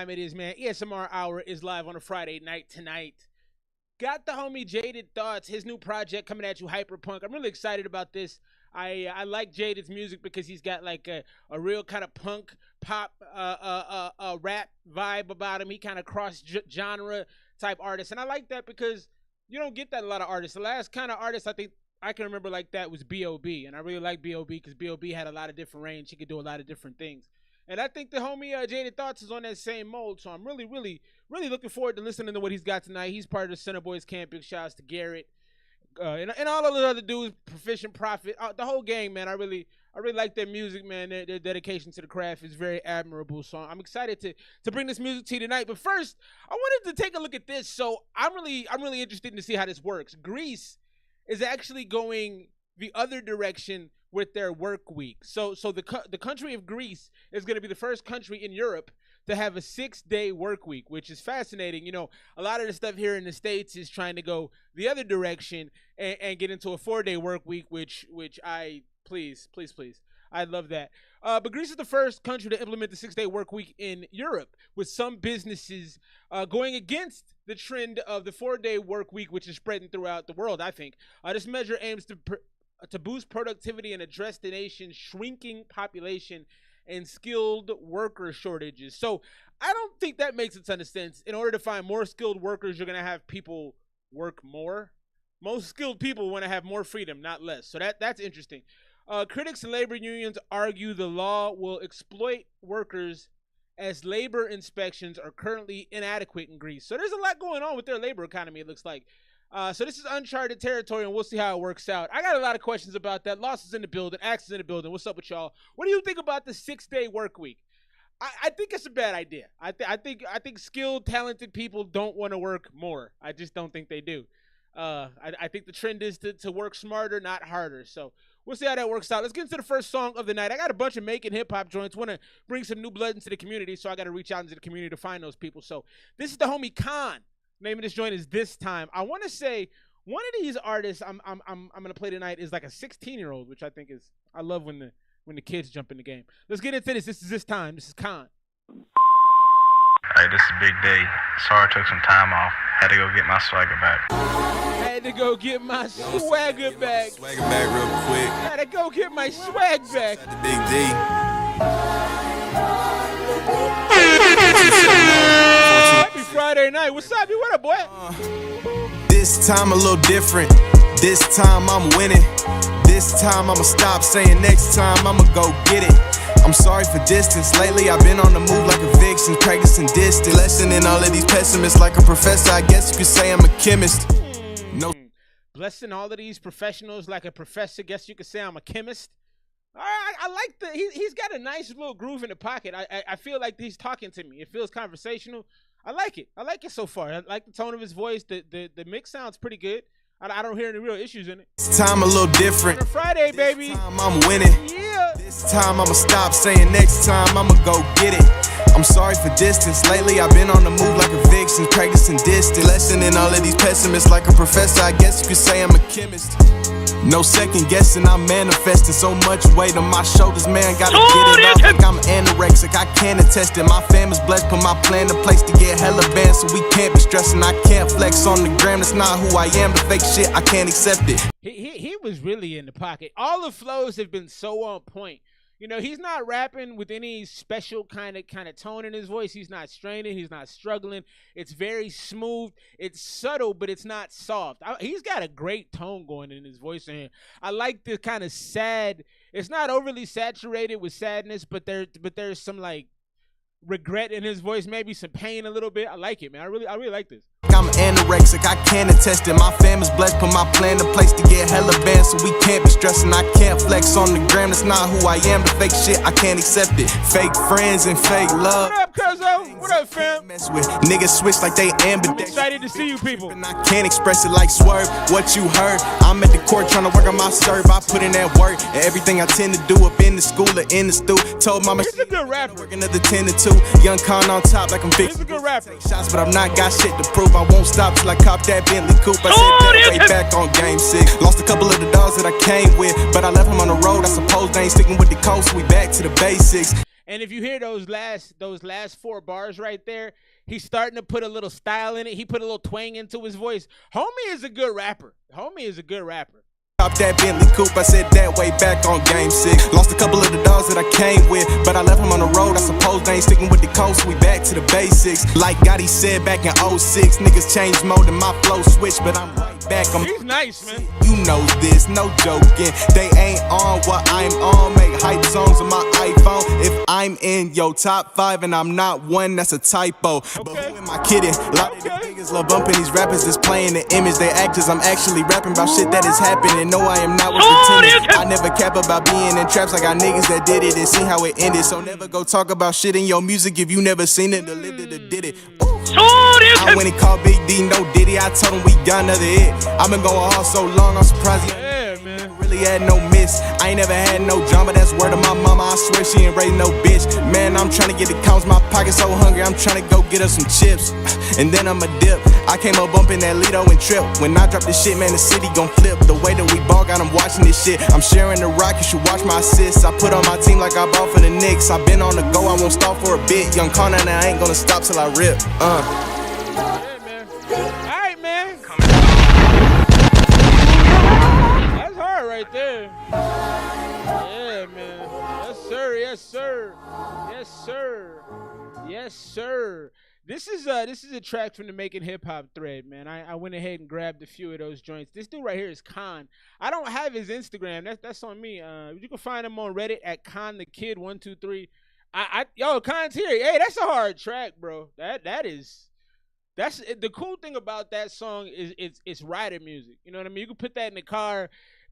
time it is, man. ESMR Hour is live on a Friday night tonight. Got the homie Jaded Thoughts, his new project coming at you, Hyperpunk. I'm really excited about this. I like Jaded's music because he's got like a real kind of punk pop rap vibe about him. He kind of cross genre type artist, and I like that because you don't get that a lot of artists. The last kind of artist I think I can remember like that was B.O.B. And I really like B.O.B. because B.O.B. had a lot of different range. He could do a lot of different things. And I think the homie Jaded Thoughts is on that same mold. So I'm really looking forward to listening to what he's got tonight. He's part of the Center Boys camp. Big shouts to Garrett. And all of the other dudes, Proficient Prophet, the whole gang, man. I really like their music, man. Their dedication to the craft is very admirable. So I'm excited to bring this music to you tonight. But first, I wanted to take a look at this. So I'm really interested to see how this works. Greece is actually going the other direction with their work week. So the country of Greece is going to be the first country in Europe to have a 6-day work week, which is fascinating. You know, a lot of the stuff here in the States is trying to go the other direction and get into a 4-day work week, which I please, I love that. But Greece is the first country to implement the 6-day work week in Europe, with some businesses going against the trend of the 4-day work week, which is spreading throughout the world, I think. This measure aims to boost productivity and address the nation's shrinking population and skilled worker shortages. So I don't think that makes a ton of sense. In order to find more skilled workers, you're going to have people work more. Most skilled people want to have more freedom, not less. So that's interesting. Critics and labor unions argue the law will exploit workers as labor inspections are currently inadequate in Greece. So there's a lot going on with their labor economy, it looks like. So this is uncharted territory, and we'll see how it works out. I got a lot of questions about that. Loss is in the building. Axe is in the building. What's up with y'all? What do you think about the 6-day work week? I think it's a bad idea. I think skilled, talented people don't want to work more. I just don't think they do. I think the trend is to work smarter, not harder. So we'll see how that works out. Let's get into the first song of the night. I got a bunch of making hip-hop joints. Want to bring some new blood into the community, so I got to reach out into the community to find those people. So this is the homie Khan. Name of this joint is This Time. I want to say one of these artists I'm gonna play tonight is like a 16-year-old, which I think is, I love when the kids jump in the game. Let's get into this. This is This Time. This is Khan. Hey, this is a big day. Sorry I took some time off. Had to go get my swagger back. Had to go get my swagger back. Swagger back real quick. Had to go get my swag back. The Big D. Happy Friday night. What's up? You what up, boy? This time a little different. This time I'm winning. This time I'ma stop saying next time I'ma go get it. I'm sorry for distance. Lately I've been on the move like a vixen, practicing distance. Lessoning all of these pessimists like a professor. I guess you could say I'm a chemist. No. Blessing all of these professionals like a professor. Guess you could say I'm a chemist. I like he's got a nice little groove in the pocket. I feel like he's talking to me. It feels conversational. I like it. I like it so far. I like the tone of his voice. The mix sounds pretty good. I don't hear any real issues in it. This time a little different. On a Friday, baby. This time I'm winning. Yeah. This time I'ma stop saying next time I'ma go get it. I'm sorry for distance. Lately I've been on the move like a vixen, practicing distance. Lessoning all of these pessimists like a professor. I guess you could say I'm a chemist. No second guessing, I'm manifesting so much weight on my shoulders, man, gotta get it off like I'm anorexic, I can't attest it. My family's blessed, put my plan in place to get hella bands, so we can't be stressing. I can't flex on the gram, that's not who I am. The fake shit, I can't accept it. He was really in the pocket. All the flows have been so on point. You know, he's not rapping with any special kind of tone in his voice. He's not straining. He's not struggling. It's very smooth. It's subtle, but it's not soft. He's got a great tone going in his voice. And I like the kind of sad. It's not overly saturated with sadness, but there's some like regret in his voice, maybe some pain a little bit. I like it, man. I really like this. I'm anorexic, I can't attest it. My family's blessed, put my plan in place to get hella bands, so we can't be stressing. I can't flex on the gram, that's not who I am. The fake shit, I can't accept it. Fake friends and fake love. What up, cuzzo? What up, fam? Mess with niggas switch like they ambidextrous. I'm excited to see you people. And I can't express it like Swerve. What you heard? I'm at the court trying to work on my serve. I put in that work and everything I tend to do up in the school or in the stew. Told mama he's a good rapper. Working another 10 to 2. Young Con on top like I'm big. He's a good rapper. Take shots, but I'm not got shit to prove. I won't stop till I cop that Bentley coupe. I said that way back on game 6. Lost a couple of the dogs that I came with, but I left him on the road. I suppose they ain't sticking with the coast. We back to the basics. And if you hear those last 4 bars right there, he's starting to put a little style in it. He put a little twang into his voice. Homie is a good rapper. Top that Bentley coupe, I said that way back on game 6. Lost a couple of the dogs that I came with, but I left him on the road. I suppose they ain't sticking with the coast, we back to the basics. Like Gotti said back in 06, niggas changed mode and my flow switched, but I'm right back. He's nice, man. You know this, no joking. They ain't on what I'm on. Make hype songs on my iPhone. If I'm in your top 5 and I'm not one, that's a typo. Okay. But who am I kidding? A lot of these niggas love bumping these rappers that's playing the image. They act as I'm actually rapping about shit that is happening. No, I am not what's pretending. I never cap about being in traps. I got niggas that did it and see how it ended. So never go talk about shit in your music if you never seen it or lived it or did it. I went and called Big D, no Diddy. I told him we got another hit. I've been going hard so long, I'm surprised he really had no miss. I ain't never had no drama, that's word of my mama. I swear she ain't raised no bitch. Man, I'm trying to get the counts, my pocket so hungry. I'm trying to go get us some chips, and then I'ma dip. I came up bumping that Lido and Trip. When I drop this shit, man, the city gon' flip. The way that we ball, got them watching this shit. I'm sharing the rock, you should watch my assists. I put on my team like I bought for the Knicks. I been on the go, I won't stop for a bit. Young Connor, and I ain't gonna stop till I rip. Right there. Yeah, man. Yes, sir. This is a track from the Making Hip Hop thread, man. I went ahead and grabbed a few of those joints. This dude right here is Khan. I don't have his Instagram. That's on me. You can find him on Reddit at Khan the Kid 123. Yo, Khan's here. Hey, that's a hard track, bro. That's the cool thing about that song is it's rider music. You know what I mean? You can put that in the car.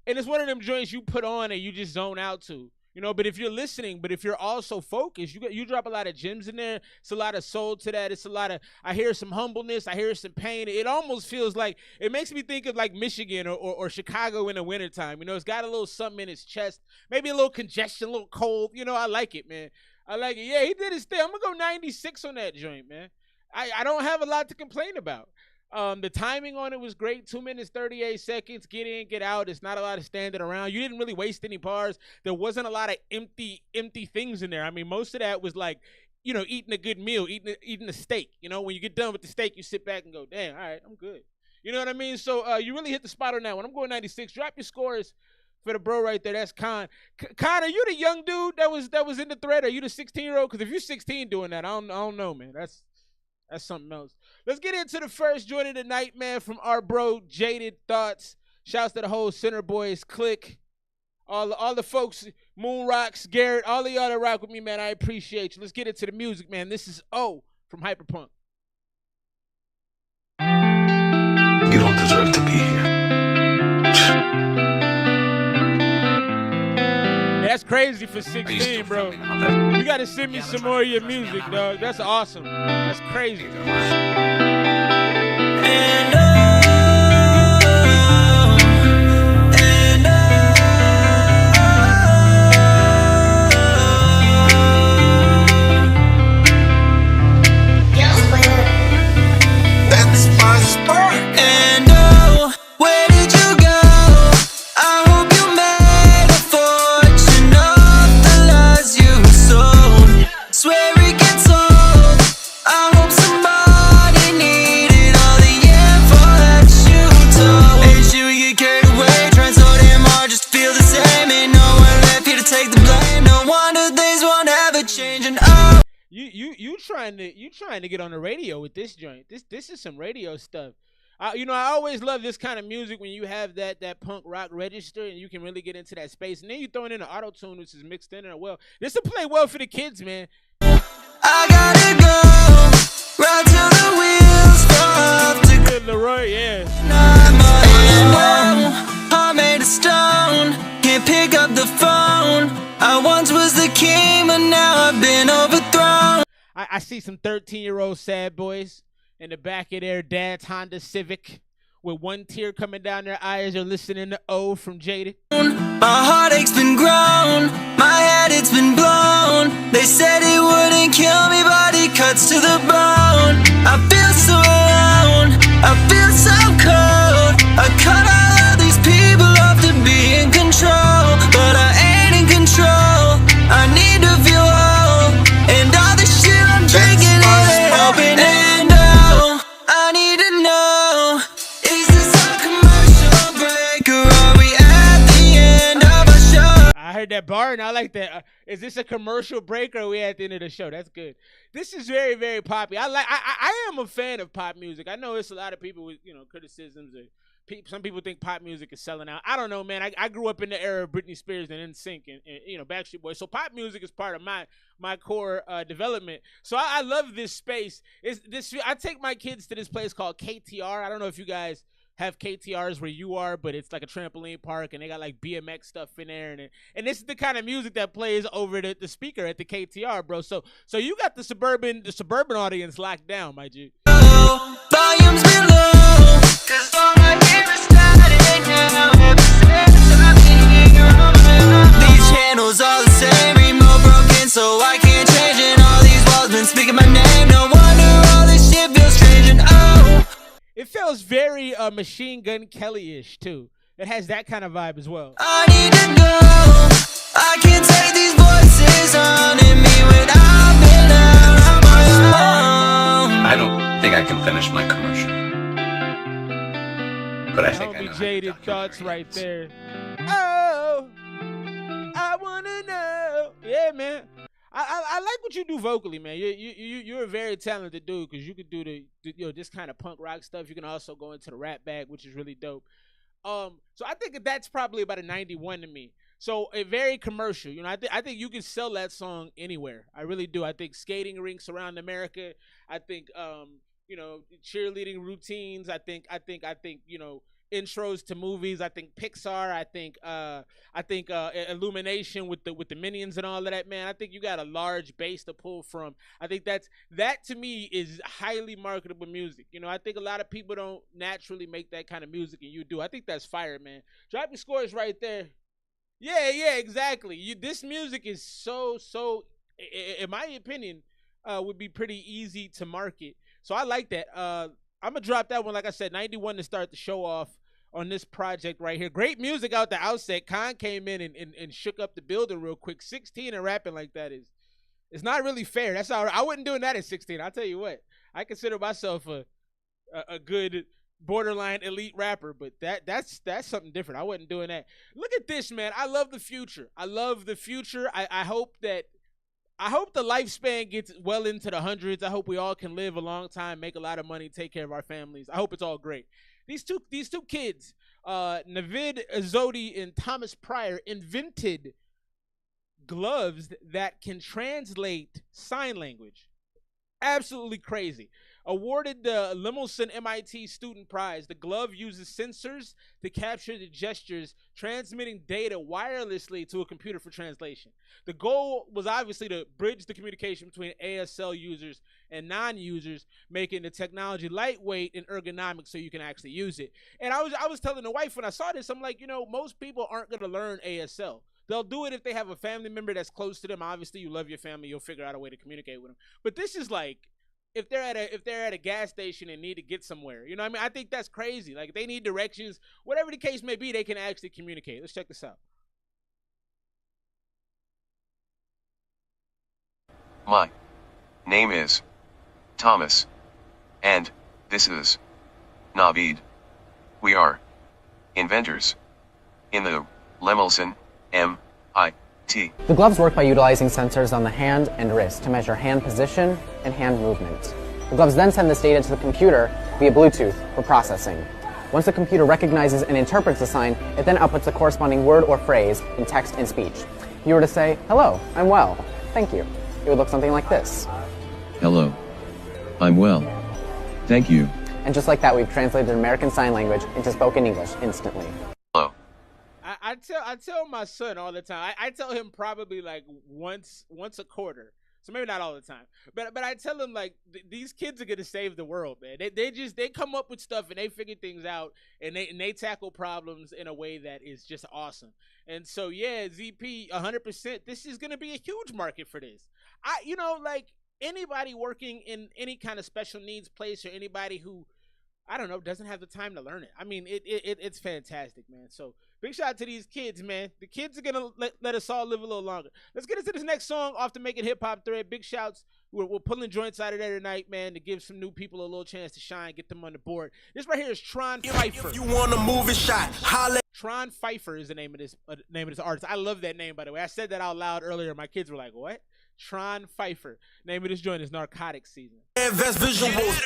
And it's one of them joints you put on and you just zone out to, you know. But if you're listening, but if you're also focused, you drop a lot of gems in there. It's a lot of soul to that. It's a lot of, I hear some humbleness. I hear some pain. It almost feels like, it makes me think of like Michigan or Chicago in the wintertime. You know, it's got a little something in his chest, maybe a little congestion, a little cold. You know, I like it, man. I like it. Yeah, he did his thing. I'm going to go 96 on that joint, man. I don't have a lot to complain about. The timing on it was great. 2 minutes, 38 seconds. Get in, get out. It's not a lot of standing around. You didn't really waste any bars. There wasn't a lot of empty things in there. I mean, most of that was like, you know, eating a good meal, eating a steak. You know, when you get done with the steak, you sit back and go, damn, all right, I'm good. You know what I mean? So you really hit the spot on that one. I'm going 96. Drop your scores for the bro right there. That's Khan. Khan, are you the young dude that was in the thread? Are you the 16-year-old? Because if you're 16 doing that, I don't know, man. That's something else. Let's get into the first joint of the night, man, from our bro, Jaded Thoughts. Shouts to the whole Center Boys clique. All the folks, Moon Rocks, Garrett, all of y'all that rock with me, man, I appreciate you. Let's get into the music, man. This is O from Hyperpunk. You don't deserve to be here. That's crazy for 16, bro. You gotta send me some more of your music, dog. That's awesome. That's crazy. You trying to get on the radio with this joint. This is some radio stuff. You know, I always love this kind of music when you have that punk rock register and you can really get into that space. And then you throw in an auto-tune which is mixed in there well. This will play well for the kids, man. I gotta go right till the wheels fall off to good Leroy, yeah. I'm made of stone, can't pick up the phone. I once was the king, but now I've been overthrown. I see some 13-year-old sad boys in the back of their dad's Honda Civic with one tear coming down their eyes. They're listening to O from Jaded. My heartache's been grown, my head it's been blown. They said it wouldn't kill me, but it cuts to the bone. I feel so alone, I feel so cold. I cut all of these people off to be in control, but I ain't in control. I need to feel whole. that bar, and I like that. Is this a commercial break or are we at the end of the show? That's good. This is very, very poppy. I am a fan of pop music. I know it's a lot of people with criticisms. Some people think pop music is selling out. I don't know, man. I grew up in the era of Britney Spears and NSYNC and Backstreet Boys. So pop music is part of my core development. So I love this space. I take my kids to this place called KTR. I don't know if you guys have KTRs where you are, but it's like a trampoline park and they got like BMX stuff in there, and this is the kind of music that plays over the speaker at the KTR, bro. So you got the suburban audience locked down, my G. Volumes below, 'cause all my ears starting now. These channels are the same, remote broken, so I can't change it. All these walls been speaking my name. No wonder all this shit feels strange and oh. It feels very Machine Gun Kelly-ish too. It has that kind of vibe as well. I need to go. I can't take these voices haunting me when I've been out on my own. I don't think I can finish my commercial, but I think I know how to Jaded documentary thoughts right ends. there. Oh, I wanna know. Yeah, man. I like what you do vocally, man. You're a very talented dude because you could do this kind of punk rock stuff. You can also go into the rap bag, which is really dope. So I think that's probably about a 91 to me. So a very commercial. I think you can sell that song anywhere. I really do. I think skating rinks around America. I think cheerleading routines. I think intros to movies. I think Pixar. I think Illumination with the Minions and all of that, man. I think you got a large base to pull from. I think that to me is highly marketable music. I think a lot of people don't naturally make that kind of music, and you do. I think that's fire, man. Drop your scores right there. Yeah, exactly. This music is so, in my opinion, would be pretty easy to market. So I like that. I'm gonna drop that one, like I said, 91 to start the show off on this project right here. Great music out the outset. Khan came in and shook up the building real quick. 16 and rapping like that it's not really fair. That's all right. I wasn't doing that at 16. I'll tell you what. I consider myself a good borderline elite rapper, but that's something different. I wasn't doing that. Look at this, man. I love the future. I hope the lifespan gets well into the hundreds. I hope we all can live a long time, make a lot of money, take care of our families. I hope it's all great. These two kids, Navid Azodi and Thomas Pryor, invented gloves that can translate sign language. Absolutely crazy. Awarded the Lemelson MIT Student Prize, the glove uses sensors to capture the gestures, transmitting data wirelessly to a computer for translation. The goal was obviously to bridge the communication between ASL users and non-users, making the technology lightweight and ergonomic so you can actually use it. And I was telling the wife when I saw this, I'm like, most people aren't going to learn ASL. They'll do it if they have a family member that's close to them. Obviously, you love your family, you'll figure out a way to communicate with them. But this is like, if they're at a gas station and need to get somewhere, you know what I mean? I think that's crazy. Like, they need directions, whatever the case may be, they can actually communicate. Let's check this out. My name is Thomas, and this is Navid. We are inventors in the Lemelson MIT. The gloves work by utilizing sensors on the hand and wrist to measure hand position and hand movement. The gloves then send this data to the computer via Bluetooth for processing. Once the computer recognizes and interprets the sign, it then outputs the corresponding word or phrase in text and speech. If you were to say, "Hello, I'm well, thank you," it would look something like this. Hello, I'm well, thank you. And just like that, we've translated American Sign Language into spoken English instantly. Hello. I tell my son all the time. I tell him probably like once a quarter. So maybe not all the time. But I tell him like these kids are gonna save the world, man. They come up with stuff and they figure things out and they tackle problems in a way that is just awesome. And so yeah, ZP 100%. This is gonna be a huge market for this. Like anybody working in any kind of special needs place or anybody who, I don't know, doesn't have the time to learn it. I mean, it's fantastic, man. So Big shout out to these kids, man. The kids are gonna let us all live a little longer. Let's get into this next song off the Make It Hip Hop thread. Big shouts. We're pulling joints out of there tonight, man, to give some new people a little chance to shine, get them on the board. This right here is Tron Pfeiffer. If you want a movie shot, holla. Tron Pfeiffer is the name of this artist. I love that name, by the way. I said that out loud earlier. My kids were like, "What?" Tron Pfeiffer. Name of this joint is Narcotics Season. Advanced visuals.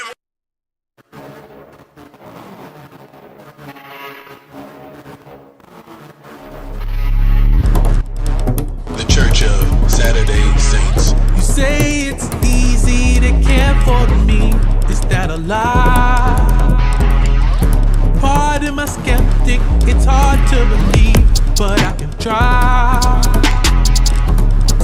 The Church of Saturday Saints. You say it's easy to care for me. Is that a lie? Pardon my skeptic, it's hard to believe, but I can try.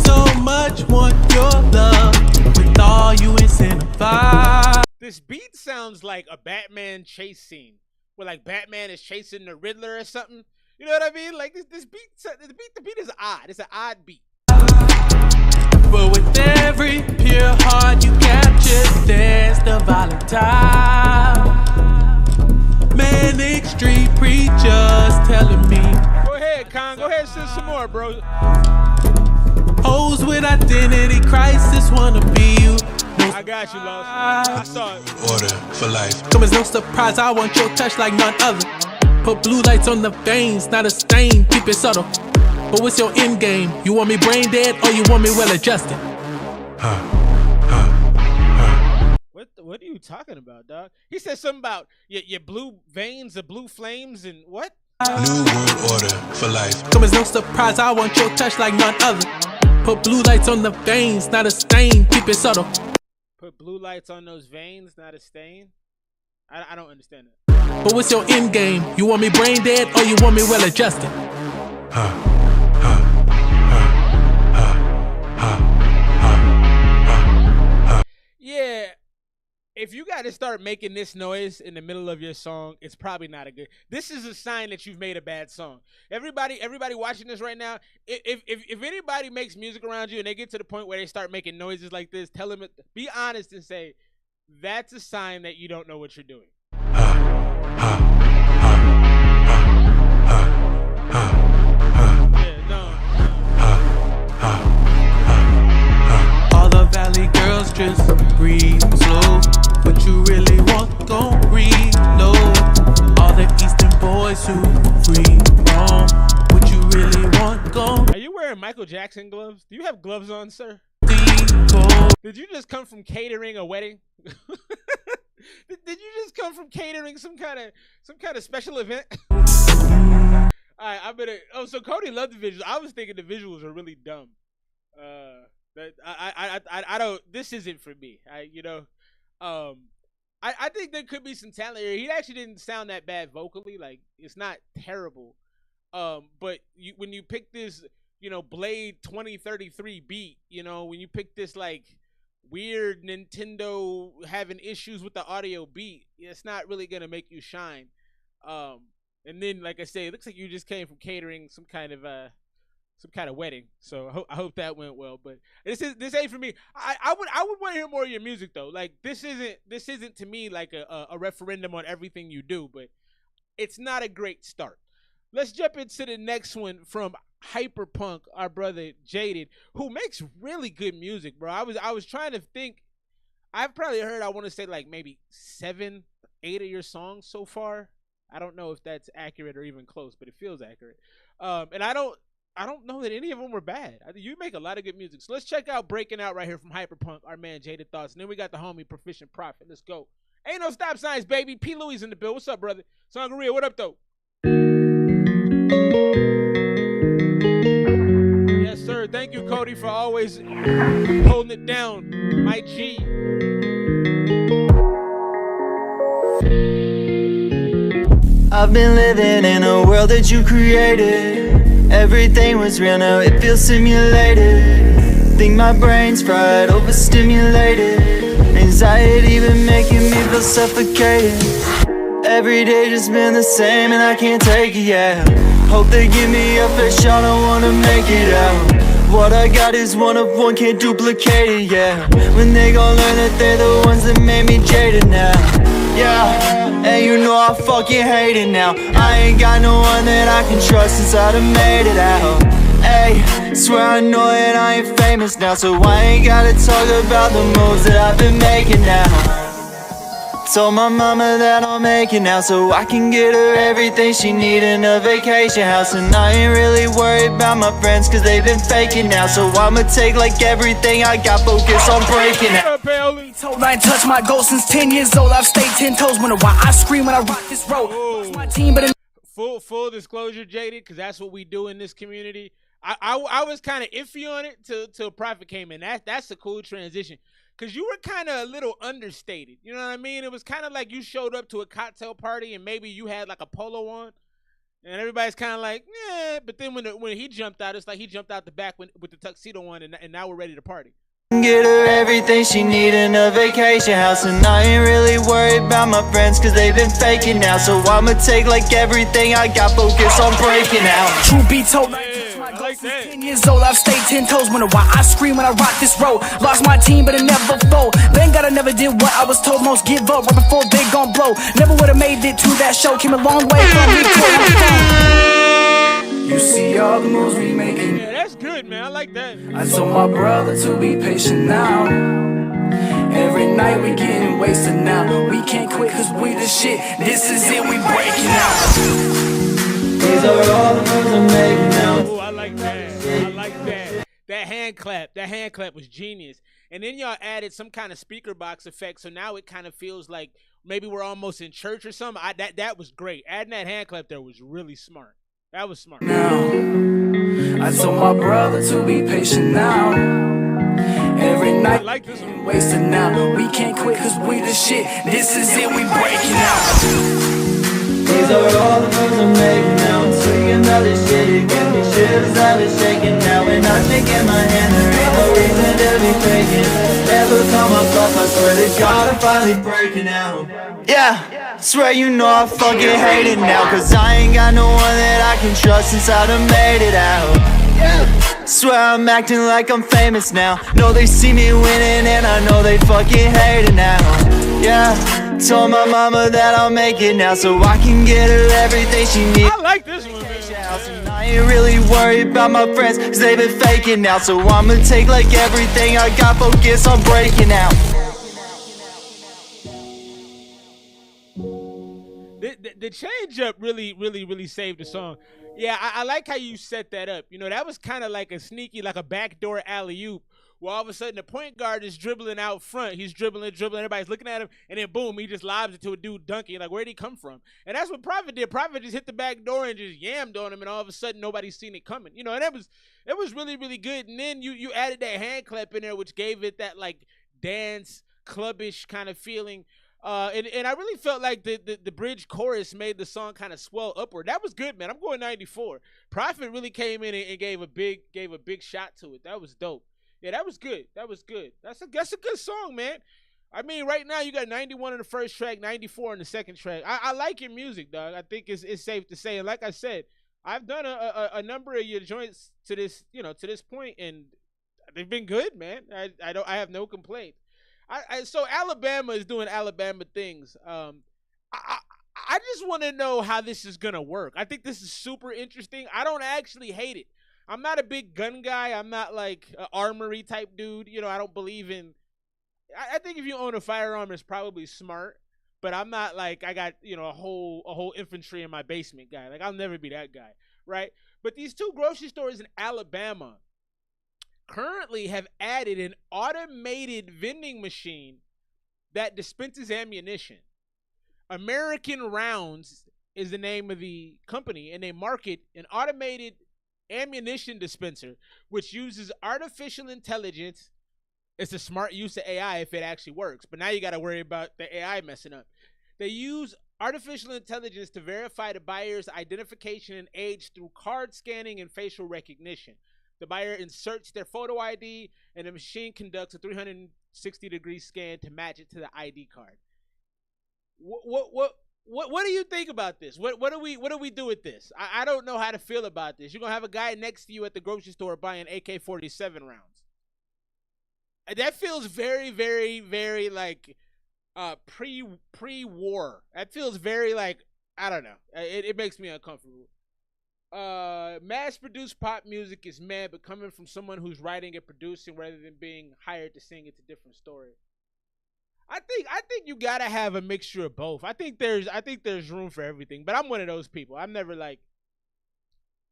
So much want your love with all you incentivize. This beat sounds like a Batman chase scene where like Batman is chasing the Riddler or something. You know what I mean? Like this beat, the beat is odd. It's an odd beat. But with every pure heart you capture, there's the volatile. Manic street preachers telling me. Go ahead, Con. Go ahead, send some more, bro. Hoes with identity crisis wanna be you. I got you, Los. I saw it. Order for life. Come as no surprise, I want your touch like none other. Put blue lights on the veins, not a stain, keep it subtle. But what's your end game? You want me brain dead or you want me well adjusted? What are you talking about, dog? He said something about your blue veins, the blue flames, and what? New world order for life. Come as no surprise, I want your touch like none other. Put blue lights on the veins, not a stain, keep it subtle. Put blue lights on those veins, not a stain? I don't understand that. But what's your end game? You want me brain dead or you want me well adjusted? Yeah, if you got to start making this noise in the middle of your song, it's probably not a good. This is a sign that you've made a bad song. Everybody watching this right now, if anybody makes music around you and they get to the point where they start making noises like this, tell them, be honest and say, that's a sign that you don't know what you're doing. All the valley girls just breathe slow. What you really want, gon' reload. All the eastern boys who free roam. What you really want, gon' Are you wearing Michael Jackson gloves? Do you have gloves on, sir? Did you just come from catering a wedding? Did you just come from catering some kind of special event? All right, I better. Oh, so Cody loved the visuals. I was thinking the visuals are really dumb. I don't. This isn't for me. I think there could be some talent here. He actually didn't sound that bad vocally. Like it's not terrible. But when you pick this, Blade 2033 beat, when you pick this like weird Nintendo having issues with the audio beat, it's not really gonna make you shine. And then, like I say, it looks like you just came from catering some kind of wedding. So I hope that went well. But this ain't for me. I would want to hear more of your music though. Like this isn't to me like a referendum on everything you do, but it's not a great start. Let's jump into the next one from Hyperpunk, our brother Jaded, who makes really good music, bro. I was trying to think. I've probably heard, I want to say like maybe 7, 8 of your songs so far. I don't know if that's accurate or even close, but it feels accurate. And I don't know that any of them were bad. You make a lot of good music. So let's check out Breaking Out right here from Hyperpunk, our man Jaded Thoughts. And then we got the homie Proficient Prophet. Let's go. Ain't no stop signs, baby. P. Louis in the bill. What's up, brother? Sangaria, what up, though? Yes, sir. Thank you, Cody, for always holding it down. My G. I've been living in a world that you created. Everything was real, now it feels simulated. Think my brain's fried, overstimulated. Anxiety been making me feel suffocated. Every day just been the same and I can't take it, yeah. Hope they give me a fair shot, I wanna make it out. What I got is one of one, can't duplicate it, yeah. When they gon' learn that they're the ones that made me jaded now, yeah. And you know I fucking hate it now. I ain't got no one that I can trust since I done made it out. Ayy, swear I know that I ain't famous now, so I ain't gotta talk about the moves that I've been making now. Told my mama that I'm making now, so I can get her everything she need in a vacation house. And I ain't really worried about my friends, cause they've been faking now. So I'ma take like everything I got, focus on breaking out. Told I ain't touched my goal since 10 years old. I've stayed 10 toes. Wonder why I scream when I rock this road. My team, but full disclosure, Jaded, because that's what we do in this community. I was kind of iffy on it till Prophet came in. That's a cool transition. Because you were kind of a little understated. You know what I mean? It was kind of like you showed up to a cocktail party and maybe you had like a polo on. And everybody's kind of like, yeah. But then when he jumped out, it's like he jumped out the back with the tuxedo on and now we're ready to party. Get her everything she need in a vacation house. And I ain't really worried about my friends, cause they've been faking now. So I'ma take like everything I got, focus on breaking out. True be told, since 10 years old, I've stayed 10 toes. Wonder why I scream when I rock this road. Lost my team, but it never fold. Thank God I never did what I was told. Most give up right before they gon' blow. Never would've made it to that show. Came a long way from me. You see all the moves we making. Yeah, that's good, man. I like that. I told my brother to be patient now. Every night we getting wasted now. We can't quit cause we the shit. This is it, we breaking out. These are all the moves I'm making now. Oh, I like that. I like that. That hand clap was genius. And then y'all added some kind of speaker box effect, so now it kind of feels like maybe we're almost in church or something. That was great. Adding that hand clap there was really smart. That was smart. Now, I told my brother to be patient now. Every night I like this one. Wasted now. We can't quit cause we the shit. This is it, we breaking out. These are all the moves I'm making now. I'm swinging about this shit, it gives me shivers, I've been shaking now. And I think in my hand there ain't no reason to be faking. Never come up off, I swear to God I'm finally breaking out. Yeah, swear you know I fucking hate it now. Cause I ain't got no one that I can trust since I done made it out. Swear I'm acting like I'm famous now. Know they see me winning and I know they fucking hate it now. Yeah. Told my mama that I'll make it now, so I can get her everything she needs. I like this one, man. And I ain't really worried about my friends, cause they've been faking now. So I'ma take like everything I got, focus on breaking out. The change up really saved the song. Yeah, I like how you set that up. You know, that was kind of like a sneaky, like a backdoor alley-oop. Well, all of a sudden, the point guard is dribbling out front. He's dribbling. Everybody's looking at him. And then, boom, he just lobs it to a dude dunking. Like, where'd he come from? And that's what Prophet did. Prophet just hit the back door and just yammed on him. And all of a sudden, nobody's seen it coming. You know, and it was really good. And then you added that hand clap in there, which gave it that, like, dance, clubbish kind of feeling. And I really felt like the bridge chorus made the song kind of swell upward. That was good, man. I'm going 94. Prophet really came in and gave a big shot to it. That was dope. Yeah, that was good. That's a good song, man. I mean, right now you got 91 on the first track, 94 on the second track. I like your music, dog. I think it's safe to say. And like I said, I've done a number of your joints to this point, and they've been good, man. I have no complaints. So Alabama is doing Alabama things. I just want to know how this is gonna work. I think this is super interesting. I don't actually hate it. I'm not a big gun guy. I'm not like an armory type dude. You know, I don't believe in. I think if you own a firearm, it's probably smart. But I'm not like I got a whole infantry in my basement guy. Like I'll never be that guy, right? But these two grocery stores in Alabama currently have added an automated vending machine that dispenses ammunition. American Rounds is the name of the company, and they market an automated ammunition dispenser which uses artificial intelligence. It's a smart use of AI if it actually works, but now you got to worry about the AI messing up. They use artificial intelligence to verify the buyer's identification and age through card scanning and facial recognition. The buyer inserts their photo ID, and the machine conducts a 360-degree scan to match it to the ID card. What do you think about this? What do we do with this? I don't know how to feel about this. You're gonna have a guy next to you at the grocery store buying AK-47 rounds. That feels very, very, very like pre-war. That feels very like, I don't know. It makes me uncomfortable. Mass-produced pop music is mad, but coming from someone who's writing and producing rather than being hired to sing, it's a different story. I think you gotta have a mixture of both. I think there's room for everything. But I'm one of those people. I'm never like,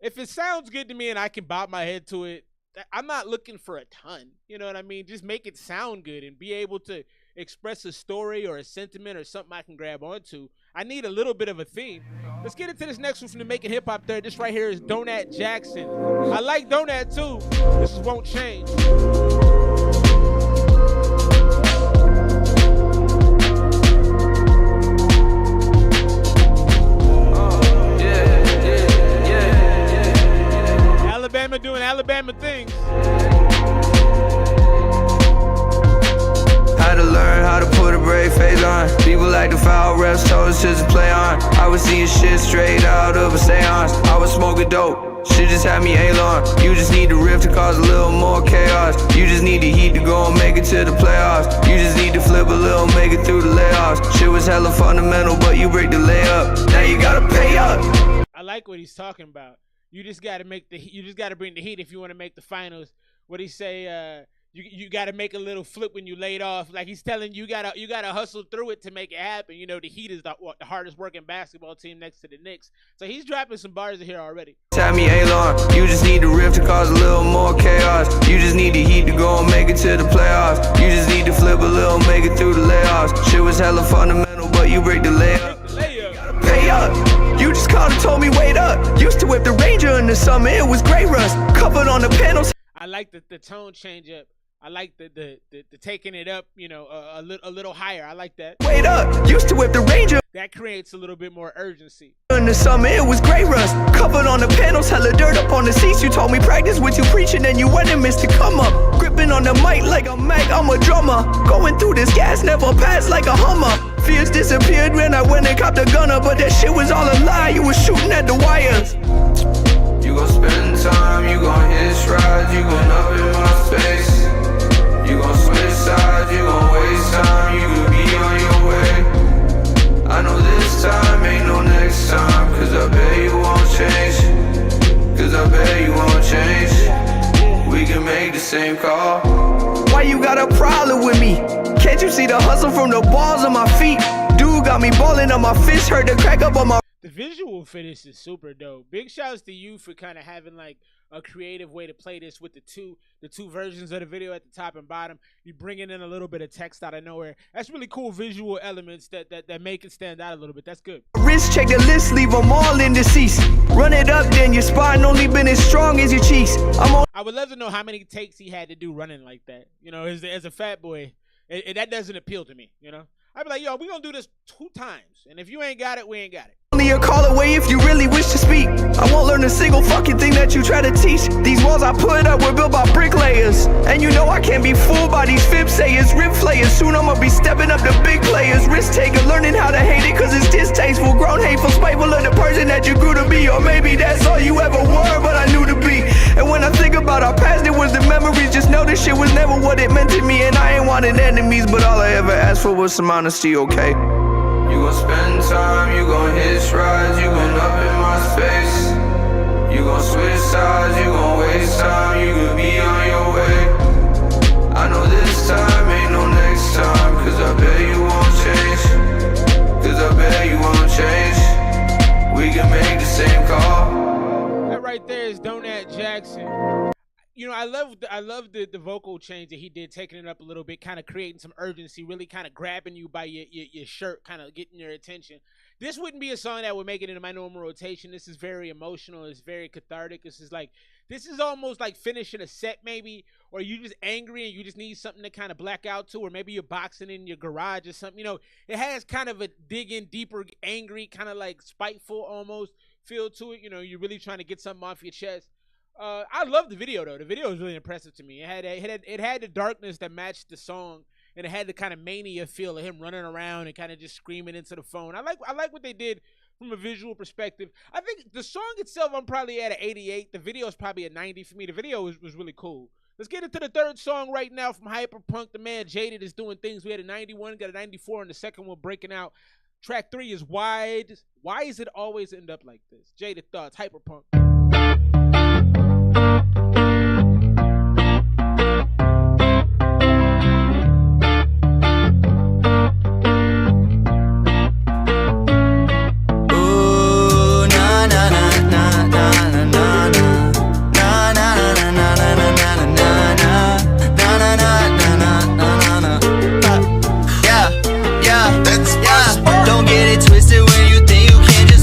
if it sounds good to me and I can bob my head to it, I'm not looking for a ton. You know what I mean? Just make it sound good and be able to express a story or a sentiment or something I can grab onto. I need a little bit of a theme. Let's get into this next one from the Making Hip Hop third. This right here is Donat Jackson. I like Donat too. This is Won't Change. Alabama doing Alabama things. Had to learn how to put a brave face on. People like the foul refs told us just to play on. I was seeing shit straight out of a seance. I was smoking dope, shit just had me alone. You just need the riff to cause a little more chaos. You just need the heat to go and make it to the playoffs. You just need to flip a little, make it through the layoffs. Shit was hella fundamental, but you break the layup. Now you gotta pay up. I like what he's talking about. You just gotta you just gotta bring the heat if you want to make the finals. What he say? You gotta make a little flip when you laid off. Like he's telling you, you gotta hustle through it to make it happen. You know, the Heat is the hardest working basketball team next to the Knicks. So he's dropping some bars in here already. Tell me A-Long, you just need the riff to cause a little more chaos. You just need the heat to go and make it to the playoffs. You just need to flip a little, make it through the layoffs. Shit was hella fundamental, but you break the layup. Pay up. You just called and told me wait up. Used to whip the Ranger in the summer, it was gray rust. Covered on the panels. I like the tone change up. I like the taking it up, you know, a little higher. I like that. Wait up, used to whip the Ranger. That creates a little bit more urgency. In the summer, it was gray rust. Covered on the panels, hella dirt up on the seats. You told me practice what you preaching and you wouldn't miss to come up. Gripping on the mic like a Mac, I'm a drummer. Going through this gas, never passed like a Hummer. Fears disappeared when I went and copped a gunner. But that shit was all a lie, you was shooting at the wires. You gon' spend time, you gon' hit strides, you gon' up in my space. You gon' switch sides, you gon' waste time, you could be on your way. I know this time ain't no next time, cause I bet you won't change. Cause I bet you won't change. We can make the same call. Why you got a problem with me? Can't you see the hustle from the balls on my feet? Dude got me balling on my fist, hurt the crack up on my... The visual for this is super dope. Big shouts to you for kind of having like a creative way to play this with the two versions of the video at the top and bottom. You bringing in a little bit of text out of nowhere. That's really cool visual elements that make it stand out a little bit. That's good. Wrist check the list, leave them all in deceased. Run it up, then your spine only been as strong as your cheeks. I would love to know how many takes he had to do running like that. You know, as a fat boy, that doesn't appeal to me, you know? I'd be like, yo, we gonna do this 2 times. And if you ain't got it, we ain't got it. Only a call away if you really wish to speak. I won't learn a single fucking thing that you try to teach. These walls I put up were built by bricklayers. And you know I can't be fooled by these fib sayers, rib flayers. Soon I'ma be stepping up to big players. Risk taker, learning how to hate it cause it's distasteful. Grown, hateful, spiteful of the person that you grew to be. Or maybe that's all you ever were, but I knew to be. And when I think about our past, it was the memories. Just know this shit was never what it meant to me. And I ain't wanted enemies, but all I ever asked for was some honesty, okay? You gon' spend time, you gon' hit strides, you gon' up in my space. You gon' switch sides, you gon' waste time, you could be on your way. I know this time ain't no next time, cause I bet you won't change. Cause I bet you won't change. We can make the same call. That right there is Donat Jackson. You know, I love the vocal change that he did, taking it up a little bit, kind of creating some urgency, really kind of grabbing you by your shirt, kind of getting your attention. This wouldn't be a song that would make it into my normal rotation. This is very emotional. It's very cathartic. This is almost like finishing a set maybe, or you just angry and you just need something to kind of black out to, or maybe you're boxing in your garage or something. You know, it has kind of a digging deeper, angry, kind of like spiteful almost feel to it. You know, you're really trying to get something off your chest. I love the video though. The video was really impressive to me. It had the darkness that matched the song, and it had the kind of mania feel of him running around and kind of just screaming into the phone. I like what they did from a visual perspective. I think the song itself, I'm probably at an 88. The video is probably a 90 for me. The video was really cool. Let's get into the third song right now from Hyperpunk. The man Jaded is doing things. We had a 91, got a 94, and the second one breaking out. Track 3 is Wide. Why does it always end up like this? Jaded thoughts, Hyperpunk.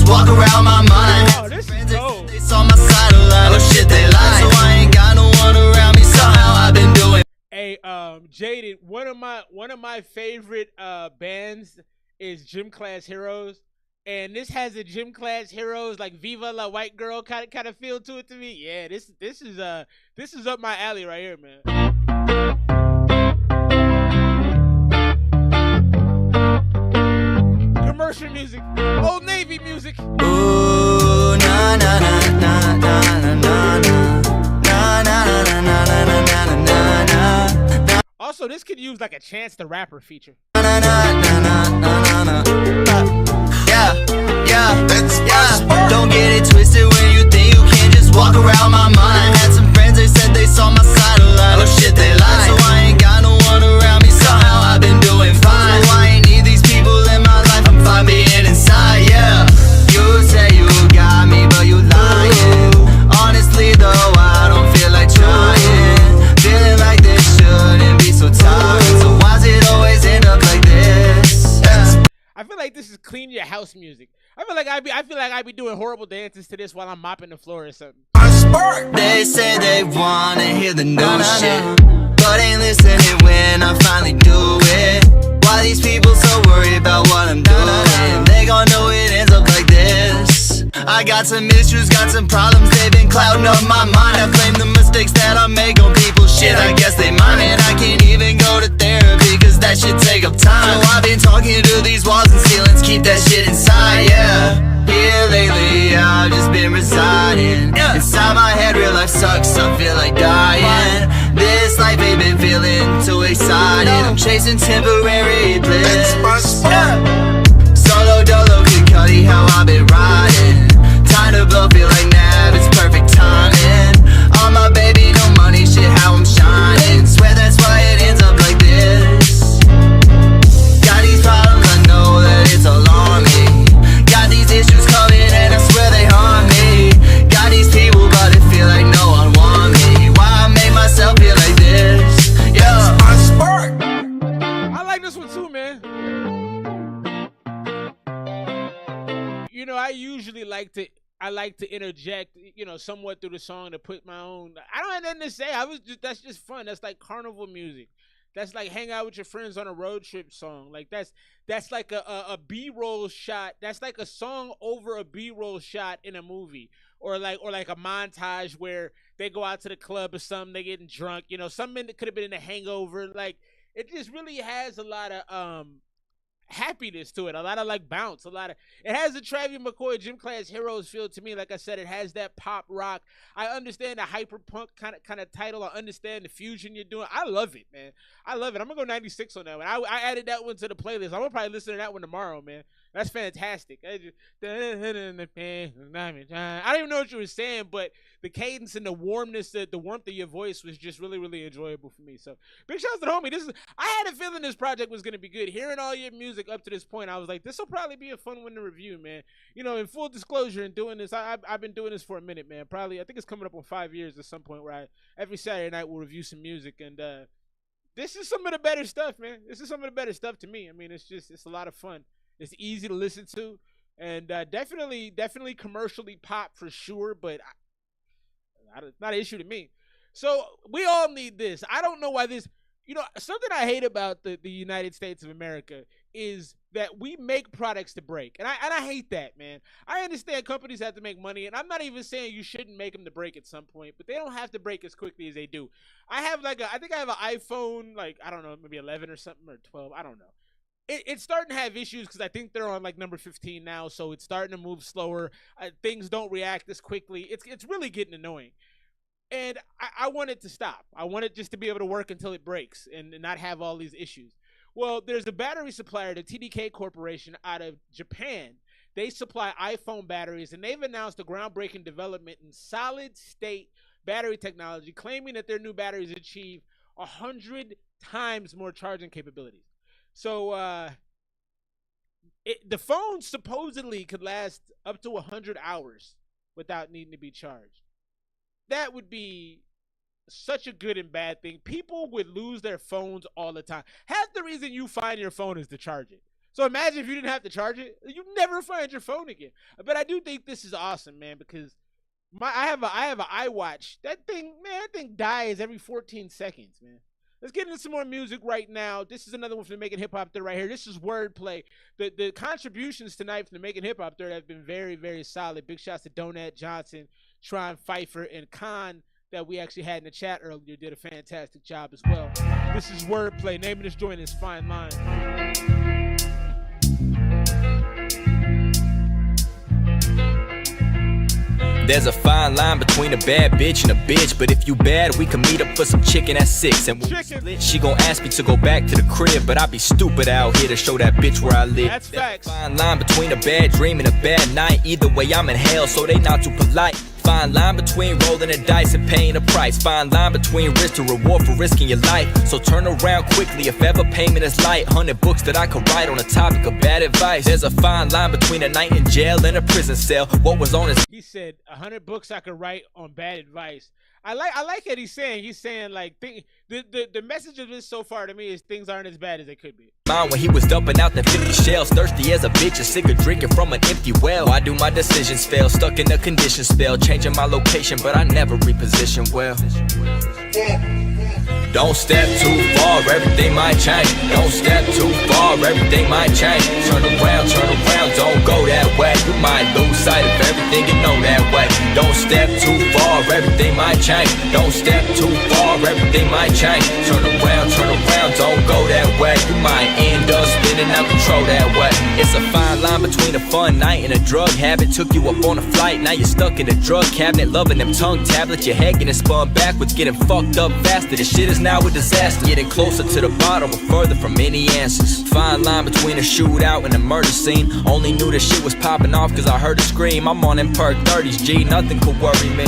Walk around my mind. Oh, this is dope. They saw my side a lot. Oh shit, they lied. So I ain't got no one around me. Somehow I've been doing. Hey, Jaded, one of my favorite bands is Gym Class Heroes, and this has a Gym Class Heroes like Viva La White Girl kind of feel to it to me. Yeah, this is up my alley right here, man. Commercial music, Old Navy music. Ooh, na na na na na na na na na na na na. Also, this could use like a Chance the Rapper feature. Na na na na na na. Yeah, yeah, yeah. Don't get it twisted when you think you can just walk around my mind. Had some friends, they said they saw my side a lot. Oh shit, they lied. So I ain't got no one around me. Somehow I've been doing fine. So I ain't need these people in my life. I'm fine being inside, yeah. You say you got me, but you lying. Honestly though, I don't feel like trying. Feeling like this shouldn't be so tiring. So why's it always end up like this? Yeah. I feel like this is clean your house music. I feel like I'd be doing horrible dances to this while I'm mopping the floor or something. They say they wanna hear the new shit, but ain't listening when I finally do it. Why these people so worried about what I'm doing? They gon' know it ends up like this. I got some issues, got some problems, they've been clouding up my mind. I blame the mistakes that I make on people, shit, I guess they mine. And I can't even go to therapy, cause that shit take up time. So I've been talking to these walls and ceilings, keep that shit inside, yeah. Here lately, I've just been residing inside my head, real life sucks, I feel like dying. This life ain't been feeling too exciting. I'm chasing temporary bliss. Solo dolo, Kid Cudi, how I've been riding. Time to blow, feel like Nav, it's perfect timing. On my baby, no money, shit, how I'm shining. Swear that's why it ends up like this. Got these problems, I know that it's all on me. Got these issues coming and I swear they harm me. Got these people, but it feel like no one want me. Why I make myself feel like this? Yeah, I like this one too, man. You know, I usually like to interject, you know, somewhat through the song to put my own. I don't have nothing to say. That's just fun. That's like carnival music. That's like hang out with your friends on a road trip song. Like that's like a B-roll shot. That's like a song over a B-roll shot in a movie, or like a montage where they go out to the club or something. They getting drunk. You know, something that could have been in a Hangover. Like it just really has a lot of happiness to it, a lot of like bounce, it has a Travis McCoy Gym Class Heroes feel to me. Like I said, it has that pop rock. I understand the hyperpunk kind of title. I understand the fusion you're doing. I love it, man. I love it. I'm gonna go 96 on that one. I added that one to the playlist. I'm gonna probably listen to that one tomorrow, man. That's fantastic. I don't even know what you were saying, but the cadence and the warmness, the warmth of your voice was just really, really enjoyable for me. So big shout out to the homie. I had a feeling this project was gonna be good. Hearing all your music up to this point, I was like, this will probably be a fun one to review, man. You know, in full disclosure, in doing this, I've been doing this for a minute, man. Probably, I think it's coming up on 5 years at some point where every Saturday night will review some music, and this is some of the better stuff, man. This is some of the better stuff to me. I mean, it's a lot of fun. It's easy to listen to, and definitely commercially pop for sure, but not an issue to me. So we all need this. I don't know why this. You know, something I hate about the United States of America is that we make products to break. And I hate that, man. I understand companies have to make money, and I'm not even saying you shouldn't make them to break at some point, but they don't have to break as quickly as they do. I think I have an iPhone, like, I don't know, maybe 11 or something, or 12, I don't know. It's starting to have issues because I think they're on like number 15 now, so it's starting to move slower. Things don't react as quickly. It's really getting annoying. And I want it to stop. I want it just to be able to work until it breaks and not have all these issues. Well, there's a battery supplier, the TDK Corporation out of Japan. They supply iPhone batteries, and they've announced a groundbreaking development in solid-state battery technology, claiming that their new batteries achieve 100 times more charging capabilities. So the phone supposedly could last up to 100 hours without needing to be charged. That would be such a good and bad thing. People would lose their phones all the time. Half the reason you find your phone is to charge it. So imagine if you didn't have to charge it, you never find your phone again. But I do think this is awesome, man, because I have an iWatch. That thing dies every 14 seconds, man. Let's get into some more music right now. This is another one from the Making Hip Hop Third right here. This is Wordplay. The contributions tonight from the Making Hip Hop Third have been very, very solid. Big shouts to Donut Johnson, Tron Pfeiffer, and Khan that we actually had in the chat earlier. Did a fantastic job as well. This is Wordplay. Name of this joint is Fine Line. There's a fine line between a bad bitch and a bitch, but if you bad, we can meet up for some chicken at 6. And when we split, she gon' ask me to go back to the crib, but I be stupid out here to show that bitch where I live. That's facts. There's a fine line between a bad dream and a bad night. Either way, I'm in hell, so they not too polite. Fine line between rolling the dice and paying a price. Fine line between risk to reward for risking your life. So turn around quickly if ever payment is light. 100 books that I could write on the topic of bad advice. There's a fine line between a night in jail and a prison cell. What was on his... He said 100 books I could write on bad advice. I like what he's saying. He's saying like the message of this so far to me is things aren't as bad as they could be. When he was dumping out the 50 shells, thirsty as a bitch and sick of drinking from an empty well. Why do my decisions fail? Stuck in a condition spell, changing my location, but I never reposition well. Don't step too far, everything might change. Don't step too far, everything might change. Turn around, don't go that way. You might lose sight of everything you know that way. Don't step too far, everything might change. Don't step too far, everything might change. Turn around, don't go that way. You might end up spinning out control that way. It's a fine line between a fun night and a drug habit. Took you up on a flight, now you're stuck in a drug cabinet. Loving them tongue tablets, your head getting spun backwards, getting fucked up faster. This shit is now a disaster. Getting closer to the bottom, but further from any answers. Fine line between a shootout and a murder scene. Only knew this shit was popping off cause I heard a scream. I'm on them perk 30s, G, nothing could worry me.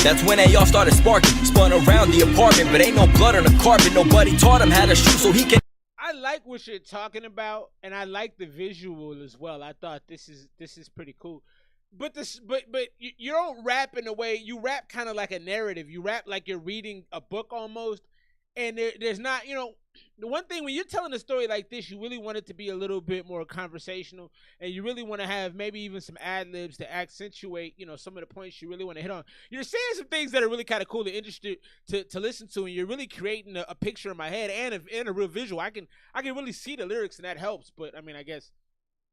That's when they all started sparking. Spun around the apartment, but ain't no blood on the carpet. Nobody taught him how to shoot so he can... I like what you're talking about, and I like the visual as well. I thought this is pretty cool. But you don't rap in a way. You rap kind of like a narrative. You rap like you're reading a book almost. And there's not, you know, the one thing when you're telling a story like this, you really want it to be a little bit more conversational, and you really want to have maybe even some ad-libs to accentuate, you know, some of the points you really want to hit on. You're saying some things that are really kind of cool and interesting to listen to, and you're really creating a picture in my head and a real visual. I can really see the lyrics, and that helps. But I mean, I guess,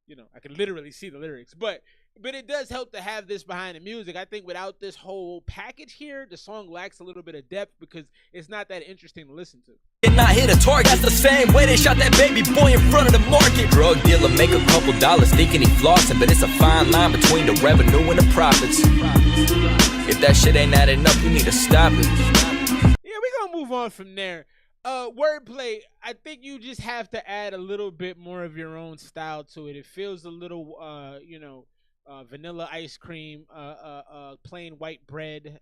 you know, I can literally see the lyrics, but it does help to have this behind the music. I think without this whole package here, the song lacks a little bit of depth because it's not that interesting to listen to. And I hit a target. That's the same way they shot that baby boy in front of the market. Drug dealer make a couple dollars thinking he flossing, but it's a fine line between the revenue and the profits. If that shit ain't adding up, you need to stop it. Yeah, we gonna move on from there. Wordplay, I think you just have to add a little bit more of your own style to it. It feels a little, you know, vanilla ice cream, plain white bread.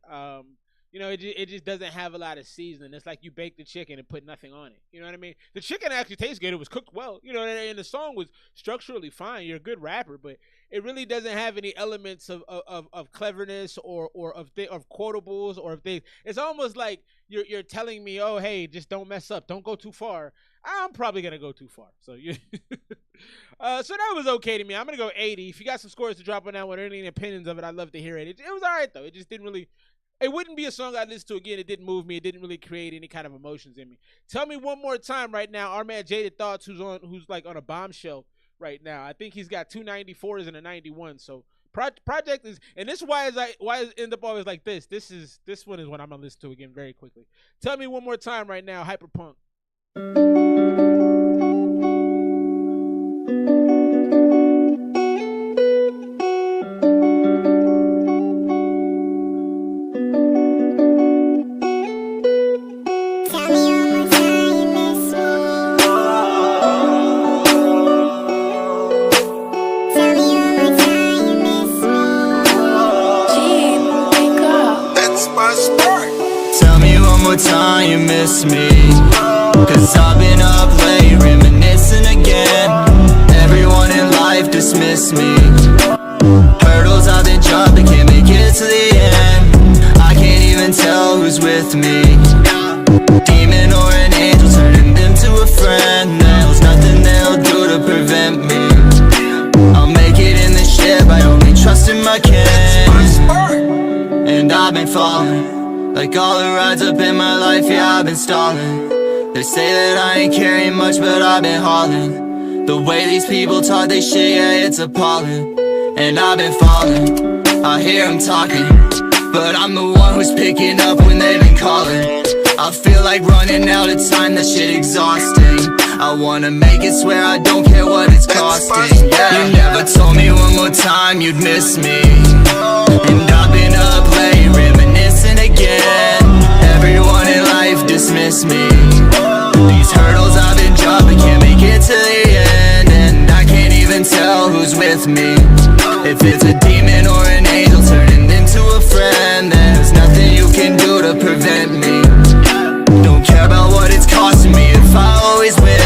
You know, it just doesn't have a lot of seasoning. It's like you bake the chicken and put nothing on it. You know what I mean? The chicken actually tastes good. It was cooked well. You know, and the song was structurally fine. You're a good rapper, but it really doesn't have any elements of cleverness or of quotables or of things. It's almost like you're telling me, oh, hey, just don't mess up. Don't go too far. I'm probably going to go too far. So you so that was okay to me. I'm going to go 80. If you got some scores to drop on that one or any opinions of it, I'd love to hear it. It was all right, though. It just didn't really... It wouldn't be a song I'd listen to again. It didn't move me. It didn't really create any kind of emotions in me. Tell me one more time right now, our man Jaded Thoughts, who's like on a bombshell right now. I think he's got 2 94s and a 91. So project is, and this is why it end up always like this. This one is what I'm gonna listen to again very quickly. Tell me one more time right now, Hyperpunk. Tell me one more time you miss me, cause I've been up late reminiscing again. Everyone in life dismiss me. Hurdles I've been jumping, can't make it to the end. I can't even tell who's with me. Demon or an angel, turning them to a friend. There's nothing they'll do to prevent me. I'll make it in this ship, I only trust in my kin. And I've been falling, like all the rides up in my life, yeah, I've been stalling. They say that I ain't carrying much, but I've been hauling. The way these people talk they shit, yeah, it's appalling. And I've been falling, I hear them talking, but I'm the one who's picking up when they've been calling. I feel like running out of time, that shit exhausting. I wanna make it, swear I don't care what it's costing. Yeah. You never told me one more time you'd miss me, and I've been up late reminiscing again. Everyone in life dismiss me. These hurdles I've been jumping, can't make it to the end. And I can't even tell who's with me. If it's a demon or an angel turning into a friend, there's nothing you can do to prevent me. Don't care about what it's costing me if I always win.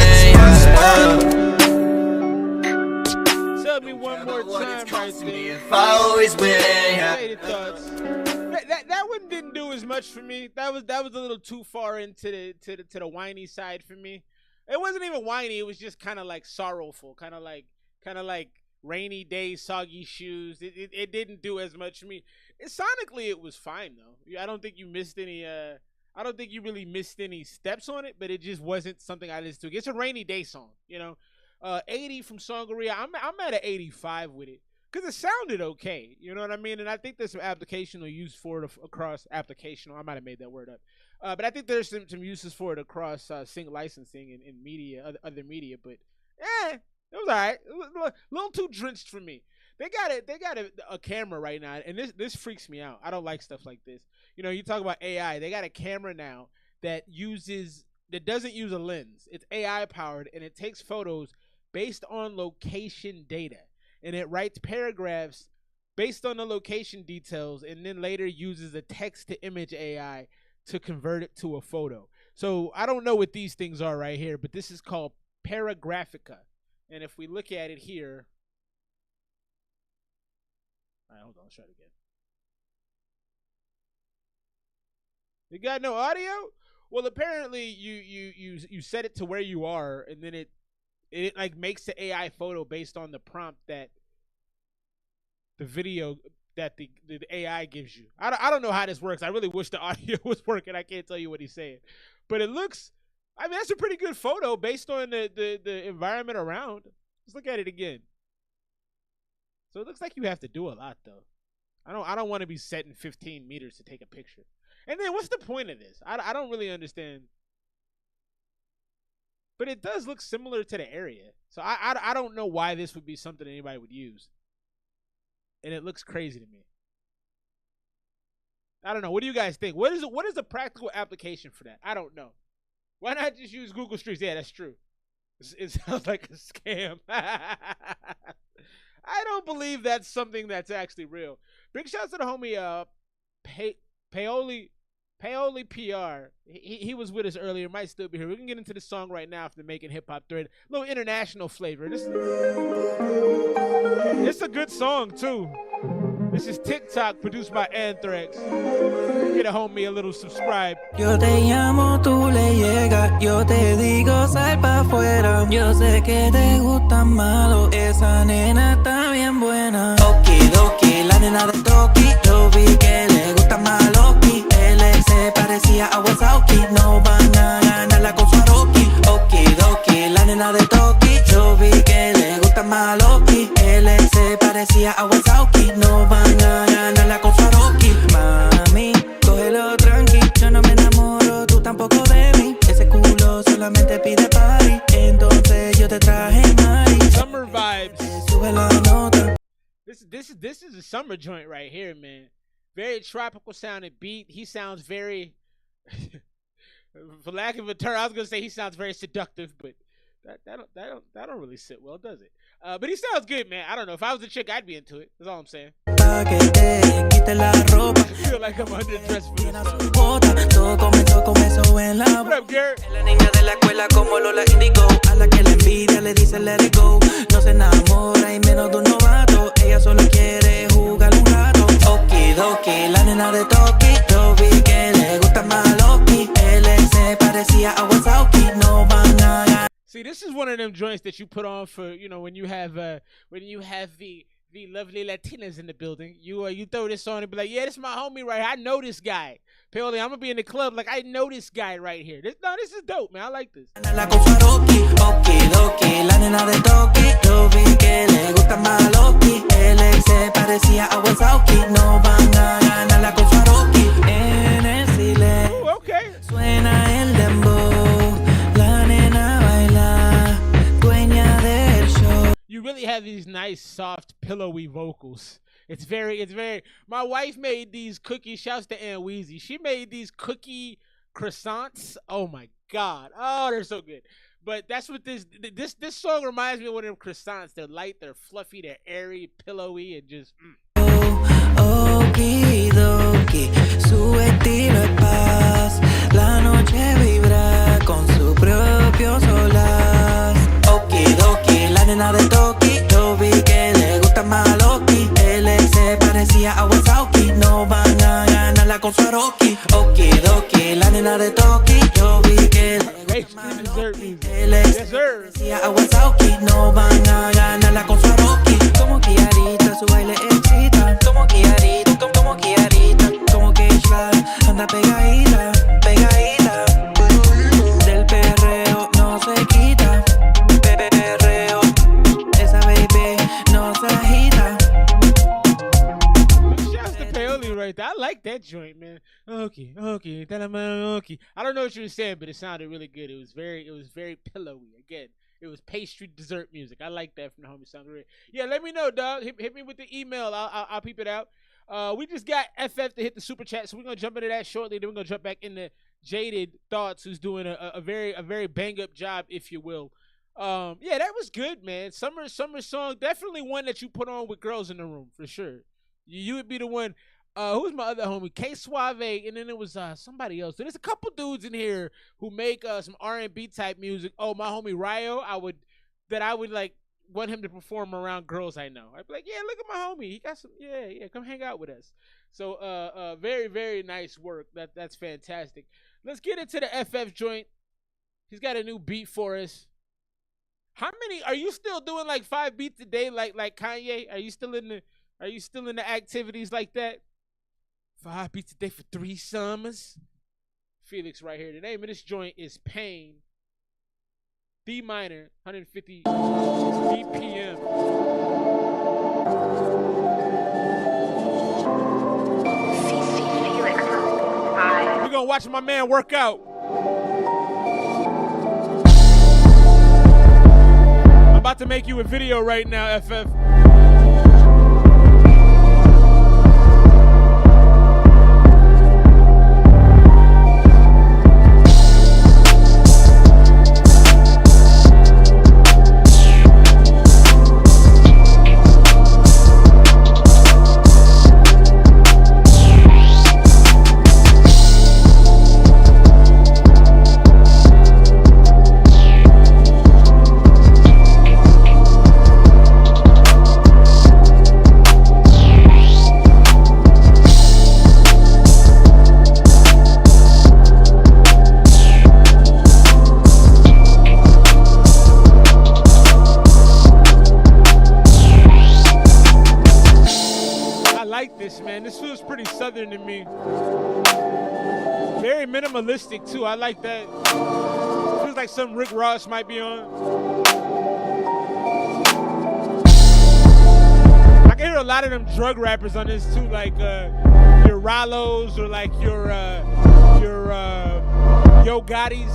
Tell me one more time right there. If I always win. That one didn't do as much for me. That was a little too far into the whiny side for me. It wasn't even whiny. It was just kind of like sorrowful, kind of like rainy day, soggy shoes. It didn't do as much for me. Sonically, it was fine though. I don't think you missed any. I don't think you really missed any steps on it, but it just wasn't something I listened to. It's a rainy day song, you know. 80 from Songaria. I'm at an 85 with it because it sounded okay. You know what I mean? And I think there's some applicational use for it across applicational. I might have made that word up. But I think there's some uses for it across sync licensing and media, other media. But it was all right. It was a little too drenched for me. They got a camera right now, and this freaks me out. I don't like stuff like this. You know, you talk about AI. They got a camera now that doesn't use a lens. It's AI powered, and it takes photos based on location data, and it writes paragraphs based on the location details, and then later uses a text to image AI to convert it to a photo. So I don't know what these things are right here, but this is called Paragraphica. And if we look at it here, all right, hold on, let's try it again. You got no audio? Well, apparently you set it to where you are, and then it like makes the AI photo based on the prompt that the video that the AI gives you. I don't know how this works. I really wish the audio was working. I can't tell you what he's saying, but it looks. I mean, that's a pretty good photo based on the environment around. Let's look at it again. So it looks like you have to do a lot though. I don't want to be setting 15 meters to take a picture. And then what's the point of this? I don't really understand. But it does look similar to the area. So I don't know why this would be something anybody would use. And it looks crazy to me. I don't know. What do you guys think? What is the practical application for that? I don't know. Why not just use Google Streets? Yeah, that's true. It sounds like a scam. I don't believe that's something that's actually real. Big shouts to the homie Paoli PR. He was with us earlier. Might still be here. We can get into the song right now after making hip hop thread. A little international flavor. It's a good song too. This is TikTok, produced by Anthrax. Get a homie a little subscribe. Yo te llamo, tú le llegas. Yo te digo, sal pa' afuera. Yo sé que te gustan malo. Esa nena está bien buena. Okidoki, la nena de Toki. Yo vi que le gusta Maloki. Él se parecía a Wazowski. No van a ganarla con su Aroki. Okidoki, la nena de Toki. Yo vi que le gusta Maloki. Él se parecía a Wazowski. No van a ganarla con su Aroki. Mami, cógelo tranqui. Yo no me enamoro, tú tampoco de mí. Ese culo solamente pide party. Entonces yo te traje Mari. Summer vibes. Sube la nota. This is a summer joint right here, man. Very tropical sounding beat. He sounds very, for lack of a term, I was gonna say he sounds very seductive, but That don't really sit well, does it? But he sounds good, man. I don't know. If I was a chick, I'd be into it. That's all I'm saying. I feel like I'm underdressed for this song. What up, Garrett? Okidoki, la nena de Toki, yo vi que le gusta más Loki. Él se parecía a Wazowski, no van a ganar. See, this is one of them joints that you put on for, you know, when you have the lovely Latinas in the building. You throw this on and be like, yeah, this is my homie right here. I know this guy. Paoli, I'm gonna be in the club like I know this guy right here. This is dope, man. I like this. Okidoki, la nena de Toki, yo vi que le gusta más Loki. Él se parecía a Wazowski, no van a ganar la con Swarovski. En el silencio, okay. Suena el dembow, la nena baila, dueña del show. You really have these nice, soft, pillowy vocals. It's very. My wife made these cookies. Shouts to Aunt Weezy. She made these cookie croissants. Oh my God. Oh, they're so good. But that's what this song reminds me of. One of them croissants. They're light, they're fluffy, they're airy, pillowy, and just. Okidoki, su estilo es paz. La noche vibra con su propio solaz. Okidoki, la nena de Toki, yo vi que le gusta más Loki. Él se parecía a Wazowski, no van a ganarla con Swarovski. Okidoki, la nena de Toki, yo vi que le gusta más Loki. Él se parecía a Wazowski, no van a ganarla con Swarovski. Como Kiarita, su baile excita. Como Kiarita, como Kiarita. Como que anda pegadita, pegadita. Del perreo no se quita. Perreo, esa baby no se agita. Shouts to Paoli right there. I like that joint, man. Okay. I don't know what you were saying, but it sounded really good. It was very pillowy. Again, it was pastry dessert music. I like that from the homie Song. Yeah, let me know, dog. Hit me with the email. I'll peep it out. We just got FF to hit the super chat, so we're gonna jump into that shortly. Then we're gonna jump back into Jaded Thoughts, who's doing a very bang up job, if you will. Yeah, that was good, man. Summer song, definitely one that you put on with girls in the room for sure. You would be the one. Who's my other homie? K Suave, and then it was somebody else. So there's a couple dudes in here who make some R&B type music. Oh, my homie Ryo, I would like want him to perform around girls I know. I'd be like, yeah, look at my homie. He got some, yeah, come hang out with us. So very, very nice work. That's fantastic. Let's get into the FF joint. He's got a new beat for us. How many are you still doing, like 5 beats a day like Kanye? Are you still in the activities like that? 5 beats a day for 3 summers. Felix right here. The name of this joint is Pain. B minor, 150 BPM. We're gonna watch my man work out. I'm about to make you a video right now, FF. This feels pretty southern to me. Very minimalistic too. I like that. Feels like some Rick Ross might be on. I can hear a lot of them drug rappers on this too, like your Rallos or like your Yo Gottis.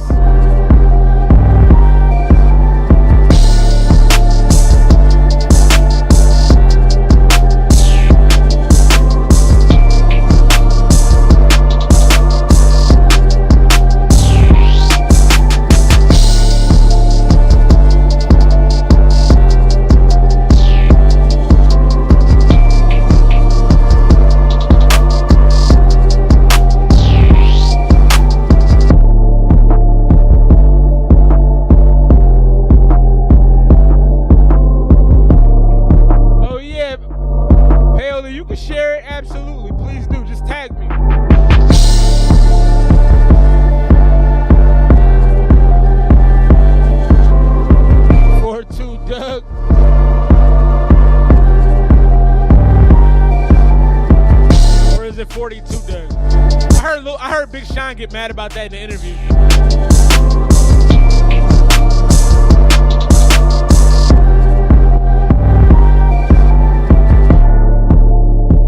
I heard Big Sean get mad about that in the interview.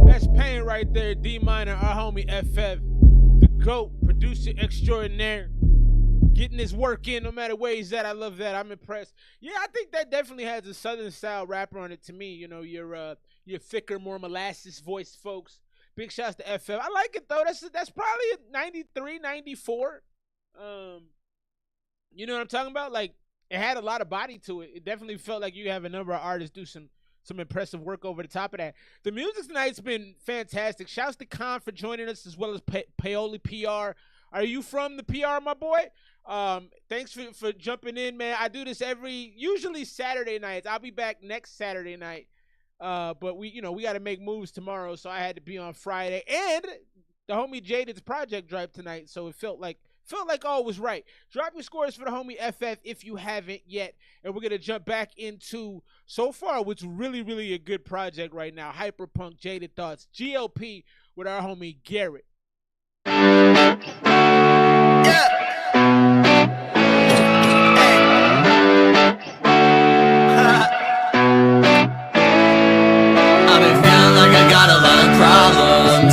That's Pain right there. D minor, our homie FF, the GOAT, producer extraordinaire. Getting his work in no matter where he's at. I love that. I'm impressed. Yeah, I think that definitely has a Southern style rapper on it to me. You know, your thicker, more molasses voiced folks. Big shouts to FF. I like it though. That's probably a 93, 94. You know what I'm talking about? Like, it had a lot of body to it. It definitely felt like you have a number of artists do some impressive work over the top of that. The music tonight's been fantastic. Shouts to Khan for joining us, as well as Paoli PR. Are you from the PR, my boy? Thanks for jumping in, man. I do this usually Saturday nights. I'll be back next Saturday night. But we got to make moves tomorrow, so I had to be on Friday. And the homie Jaded's project dropped tonight, so it felt like all was right. Drop your scores for the homie FF if you haven't yet, and we're gonna jump back into so far what's really, really a good project right now. Hyperpunk, Jaded Thoughts, GLP with our homie Garrett.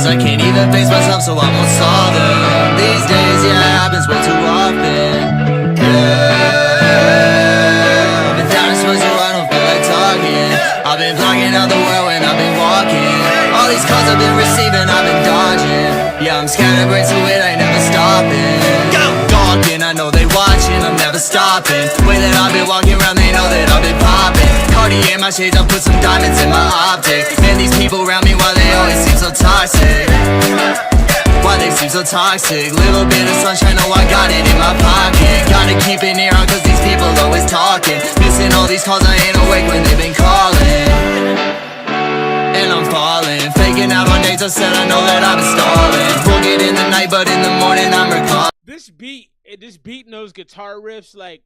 I can't even face myself, so I won't solve them. These days, yeah, it happens way too often. Yeah, I've been down this way, so I don't feel like talking. I've been blocking out the world when I've been walking. All these calls I've been receiving, I've been dodging. Yeah, I'm scatterbrained, so it ain't never stopping. Talking, I know they watching, I'm never stopping. Way that I've been walking around, they know that I've been popping. Cartier in my shades, I put some diamonds in my optic. And these people around me, why they always seem so toxic? Why they seem so toxic? Little bit of sunshine, oh I got it in my pocket. Gotta keep an ear on cause these people always talking. Missing all these calls, I ain't awake when they've been calling. And I'm falling, faking out on dates, I said I know that I've been stalling. Book it in the night, but in the morning I'm recalling. This beat and those guitar riffs, like,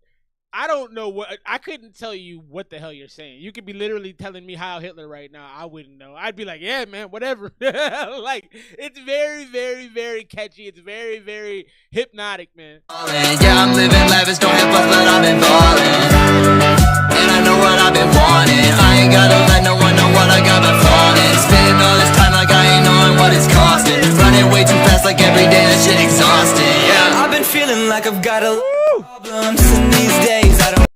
I don't know I couldn't tell you what the hell you're saying. You could be literally telling me Heil Hitler right now. I wouldn't know. I'd be like, yeah, man, whatever. Like, it's very, very, very catchy. It's very, very hypnotic, man. Yeah, I'm living lavish, don't have fuss, but I've been ballin'. And I know what I've been wanting. I ain't gotta let no one know what I got been flaunting. Spending all this time like I ain't knowing what it's costing. Running way too fast like every day, that shit exhausting. Yeah, I've been feeling like I've got a problems in these days. I don't.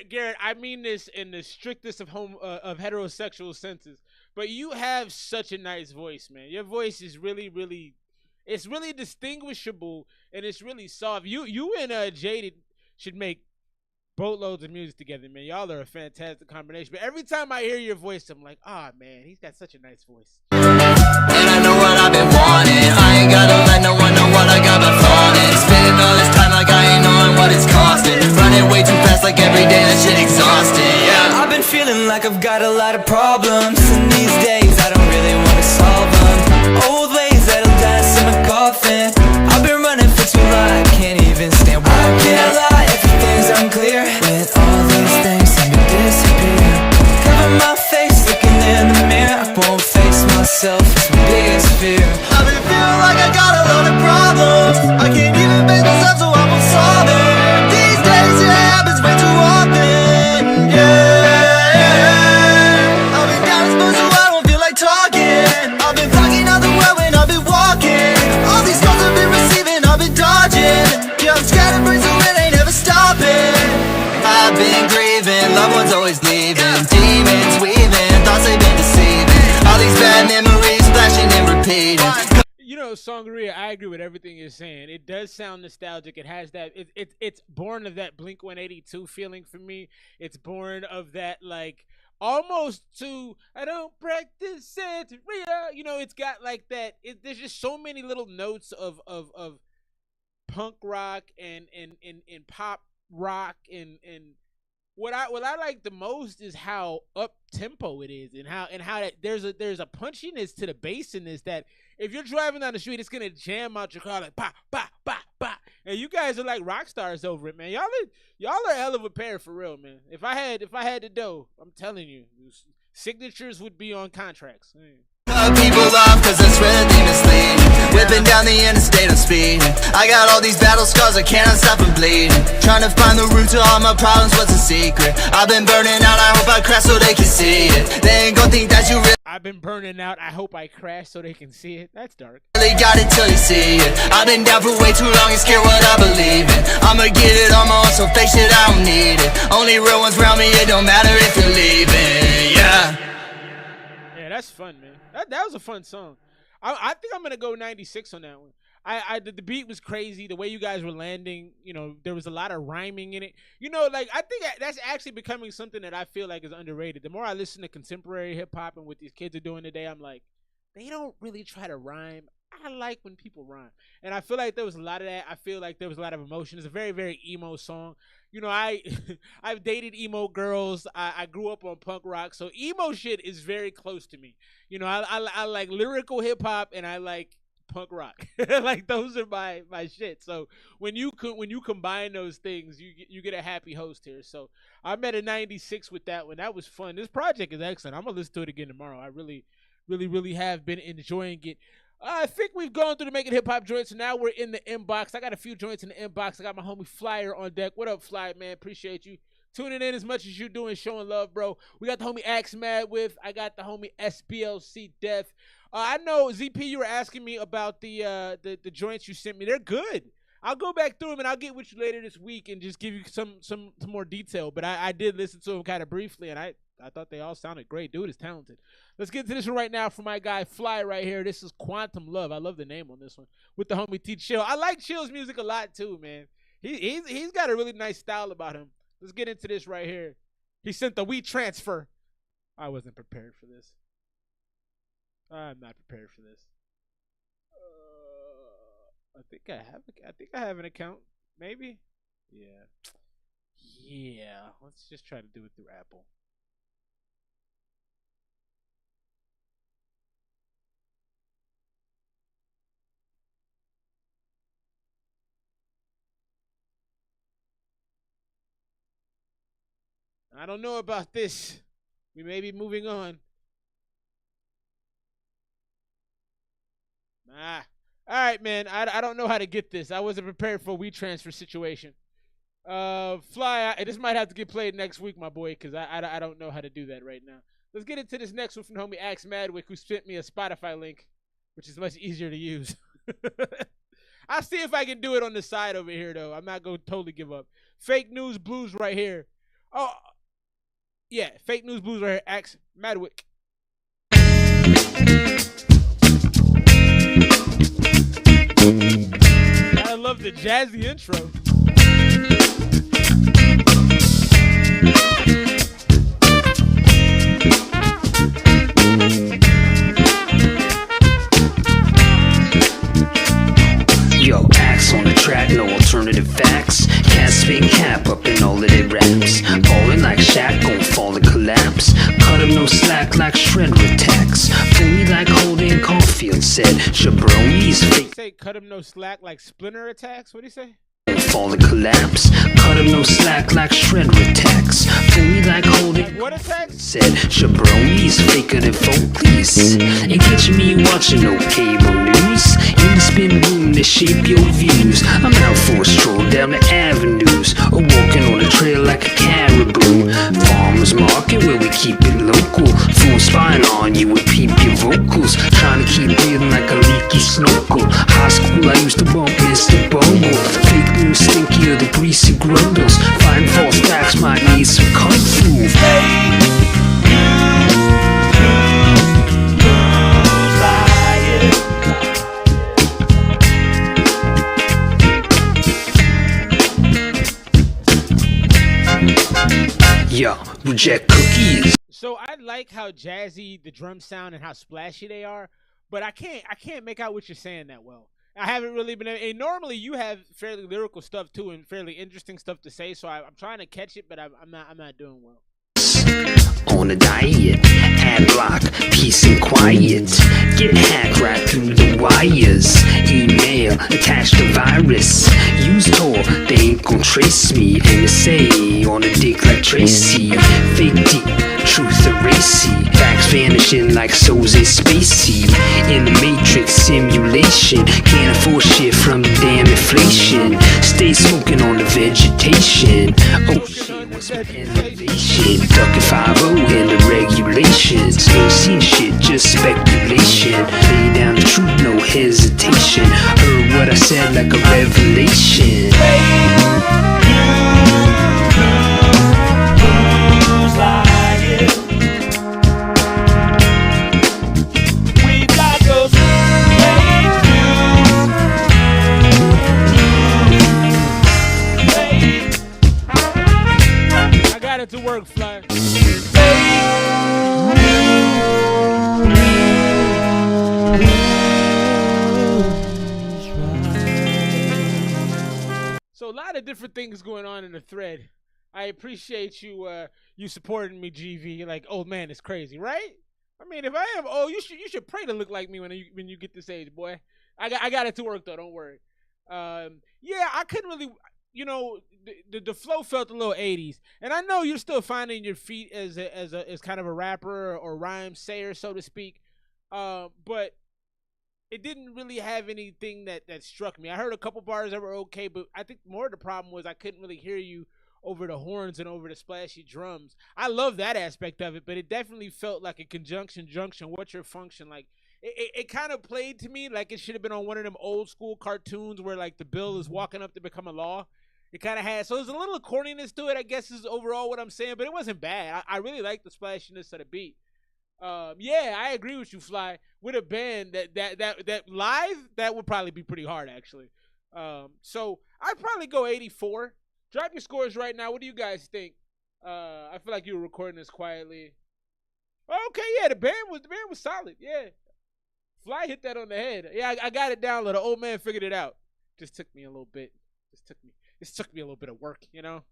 Garrett, I mean this in the strictest of heterosexual senses, but you have such a nice voice, man. Your voice is really, really, it's really distinguishable, and it's really soft. You and Jaded should make boatloads of music together, man. Y'all are a fantastic combination. But every time I hear your voice, I'm like, man, he's got such a nice voice. And I know what I've been wanting. I ain't gotta let no one know what I got been flaunting. Spending all this time like I ain't knowing what it's costing. Running way too fast like every day, that shit exhausting. Yeah, I've been feeling like I've got a lot of problems. And these days I don't really wanna solve them. Old ways that'll dance in my coffin. I've been running for too long, I can't even stand. I can't lie, everything's unclear. With all these things seem to disappear. Cover my face, looking in the mirror. I won't face myself, it's my biggest fear. I've been feeling like I got a lot of problems. I can't even face myself, so I won't solve it. These days it happens way too often. Yeah, I've been down this so I don't feel like talking. I've been blocking out the world when I've been walking. All these calls I've been receiving, I've been dodging. Yeah, I'm scattered, so it ain't never stopping. I've been grieving, loved ones always leaving. Demons weaving, thoughts they've been deceiving. All these bad memories flashing and repeating. You know, Songaria, I agree with everything you're saying. It does sound nostalgic. It has that. It's born of that Blink 182 feeling for me. It's born of that, like, almost to I don't practice Santeria. You know, it's got like that. There's just so many little notes of punk rock and pop rock and what I like the most is how up tempo it is and how that there's a punchiness to the bass in this that if you're driving down the street, it's gonna jam out your car like ba ba ba ba. And you guys are like rock stars over it, man. Y'all are a hell of a pair for real, man. If I had the dough, I'm telling you, signatures would be on contracts. People off cause it's really misleading. With Zipping down the interstate, I'm speeding. I got all these battle scars, I cannot stop from bleeding. Trying to find the root to all my problems, what's the secret? I've been burning out, I hope I crash so they can see it. They ain't gon' think that you really I've been burning out, I hope I crash so they can see it. That's dark. got it till you see it. I've been down for way too long and scared what I believe in. I'ma get it on my own, so fake shit, I don't need it. Only real ones around me, it don't matter if you're leaving, yeah. Yeah, that's fun, man. That was a fun song. I think I'm gonna go 96 on that one. The beat was crazy. The way you guys were landing, you know, there was a lot of rhyming in it. You know, like I think that's actually becoming something that I feel like is underrated. The more I listen to contemporary hip hop and what these kids are doing today, I'm like, they don't really try to rhyme. I like when people rhyme, and I feel like there was a lot of that. I feel like there was a lot of emotion. It's a very, very emo song. You know, I've dated emo girls. I grew up on punk rock, so emo shit is very close to me. You know, I like lyrical hip hop and I like punk rock. Like those are my shit. So when you combine those things, you get a happy host here. So I'm at a 96 with that one. That was fun. This project is excellent. I'm gonna listen to it again tomorrow. I really have been enjoying it. I think we've gone through the Making Hip Hop joints, so now we're in the inbox. I got a few joints in the inbox. I got my homie Flyer on deck. What up, Flyer, man? Appreciate you tuning in as much as you doing, showing love, bro. We got the homie Axe Mad with. I got the homie SBLC Death. I know, ZP, you were asking me about the joints you sent me. They're good. I'll go back through them, and I'll get with you later this week and just give you some more detail. But I did listen to them kind of briefly, and I thought they all sounded great. Dude is talented. Let's get into this one right now for my guy Fly right here. This is Quantum Love. I love the name on this one with the homie T Chill. I like Chill's music a lot too, man. He's got a really nice style about him. Let's get into this right here. He sent the We Transfer. I wasn't prepared for this. I'm not prepared for this. I think I have an account. Maybe. Yeah. Let's just try to do it through Apple. I don't know about this. We may be moving on. All right, man. I don't know how to get this. I wasn't prepared for a WeTransfer situation. Fly, this might have to get played next week, my boy, because I don't know how to do that right now. Let's get into this next one from homie Axe Madwick, who sent me a Spotify link, which is much easier to use. I'll see if I can do it on the side over here, though. I'm not going to totally give up. Fake News Blues right here. Oh, yeah, Fake News Blues right here. Axe Madwick. I love the jazzy intro. Yo, Axe on the track, no alternative facts. Can't speak cap up in all of their raps. Falling like Shaq, gon' fall and collapse. Cut him no slack like shredder attacks. Fool me like Holden Caulfield said. Jabronis fake. Say cut him no slack like Splinter attacks. What do you say? Fall and collapse. Cut him no slack like shredder attacks. Fool me like Holden. What attacks? Said Jabronis faker than Folkleys. Ain't catching me watching no cable news. In the spin room that shape your views. I'm out for a stroll down the avenues, or walking on the trail like a caribou. Farmers market where we keep it local. Full spine on you and peep your vocals. Trying to keep breathing like a leaky snorkel. High school I used to bump Mr. Bungle. Fake news stinkier the greasy grundles. Find false facts might need some kung fu. Yeah, reject cookies. So I like how jazzy the drums sound and how splashy they are, but I can't make out what you're saying that well. I haven't really been. And normally you have fairly lyrical stuff too, and fairly interesting stuff to say. So I'm trying to catch it, but I'm not doing well. on a diet. Ad block, peace and quiet. Get hacked right through the wires. Email, attach the virus. Use Tor, they ain't gon' trace me. NSA on a dick like Tracy. Fake deep, truth racy. Facts vanishing like souls is spacey. In the matrix simulation, can't afford shit from the damn inflation. Stay smoking on the vegetation. Oh shit, what's my innovation? Ducking 5-0 in the regulations. Ain't seen shit, just speculation. Lay down the truth, no hesitation. Heard what I said like a revelation. To work, Fly. So a lot of different things going on in the thread. I appreciate you you supporting me, GV. Like, old man is crazy, right? I mean, if I am old, you should pray to look like me when you get this age, boy. I got it to work though. Don't worry. Yeah, I couldn't really. You know, the flow felt a little 80s, and I know you're still finding your feet as kind of a rapper or rhyme sayer, so to speak. But it didn't really have anything that struck me. I heard a couple bars that were okay, but I think more of the problem was I couldn't really hear you over the horns and over the splashy drums. I love that aspect of it, but it definitely felt like a conjunction junction. What's your function? Like it kind of played to me like it should have been on one of them old school cartoons where like the bill is walking up to become a law. It kind of had, so there's a little corniness to it, I guess is overall what I'm saying, but it wasn't bad. I really like the splashiness of the beat. Yeah, I agree with you, Fly. With a band that live, that would probably be pretty hard, actually. So I'd probably go 84. Drop your scores right now. What do you guys think? I feel like you were recording this quietly. Okay, yeah, the band was solid. Yeah, Fly hit that on the head. Yeah, I got it down. The old man figured it out. Just took me a little bit. This took me a little bit of work, you know?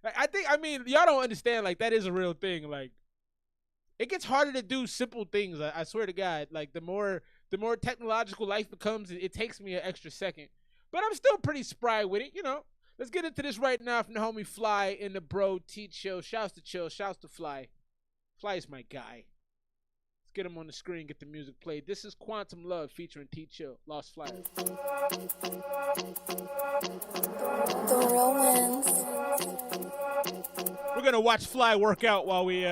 I mean, y'all don't understand, like, that is a real thing. Like, it gets harder to do simple things, I swear to God. Like, the more technological life becomes, it takes me an extra second. But I'm still pretty spry with it, you know? Let's get into this right now from the homie Fly in the Bro T Chill. Shouts to Chill, shouts to Fly. Fly is my guy. Let's get him on the screen, get the music played. This is Quantum Love featuring T Chill, Lost Fly. The real wins. We're gonna watch Fly work out while we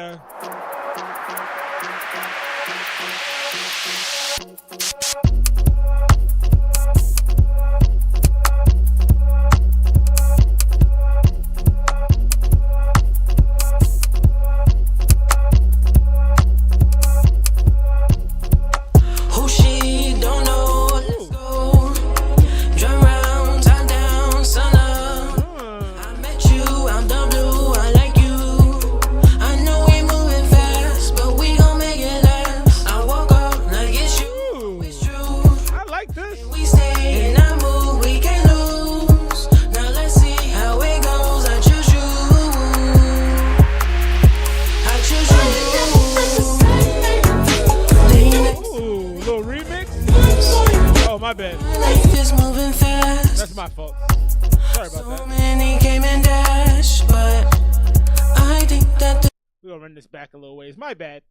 my bad. Life is moving fast. That's my fault. Sorry about that. So many came and dashed, but I think that we're gonna run this back a little ways. My bad.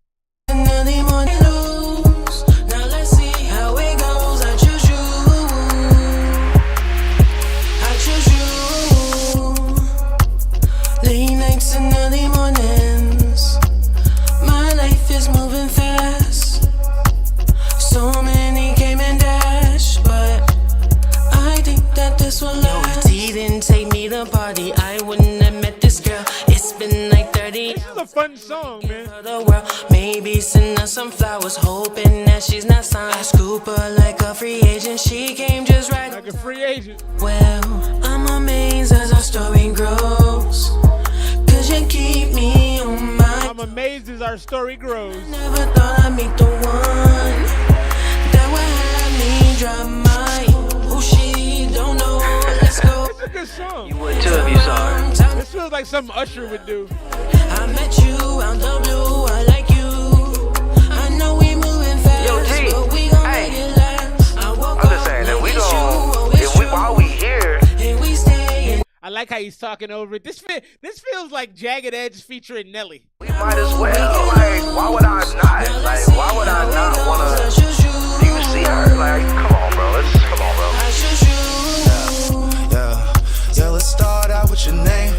Early morning lose. Now let's see how it goes. I choose you. I choose you. Late nights and early mornings. My life is moving fast. So many came and dashed, but I think that this will last. Yo, if T didn't take me to party, I wouldn't have met this girl. It's been like 30. This is a fun song, man. The world, maybe send her some flowers, hoping that she's not signed. I scoop her like a free agent. She came just right. Like a free agent. Well, I'm amazed as our story grows. Cause you keep me on my. I'm amazed as our story grows. Never thought I'd meet the one that would have me drop my. Who she don't know. Let's go. It's a good song. You would too if you saw her. This feels feels like something Usher would do. I met you out the blue, I like you. I know we moving fast, Yo, G, but we gon' hey, make it last. I'm just saying that we gon' while we here. I like how he's talking over it. This feels like Jagged Edge featuring Nelly. We might as well. Like, why would I not? Like, why would I not wanna? Do you see her? Like, come on, bro. Yeah, let's start out with your name.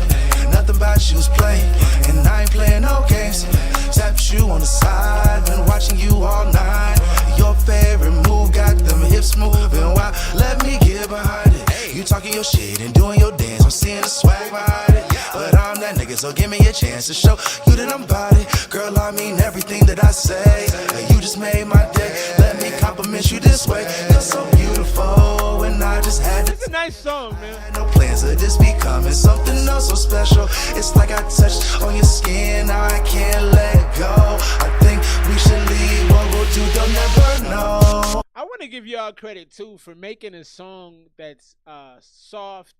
Nothing about you is plain, and I ain't playing no games. Tapped you on the side, been watching you all night. Your favorite move got them hips moving wild. Let me get behind it. You talking your shit and doing your dance. I'm seeing the swag behind it. But I'm that nigga, so give me a chance to show you that I'm about it. Girl, I mean everything that I say. You just made my day. Let me compliment you this way. You're so beautiful, and I just had to. It's a nice song, man. I had no plans of this becoming something else so special. It's like I touched on your skin, now I can't let go. I think we should leave, what we'll do, they'll never know. I want to give y'all credit too for making a song that's soft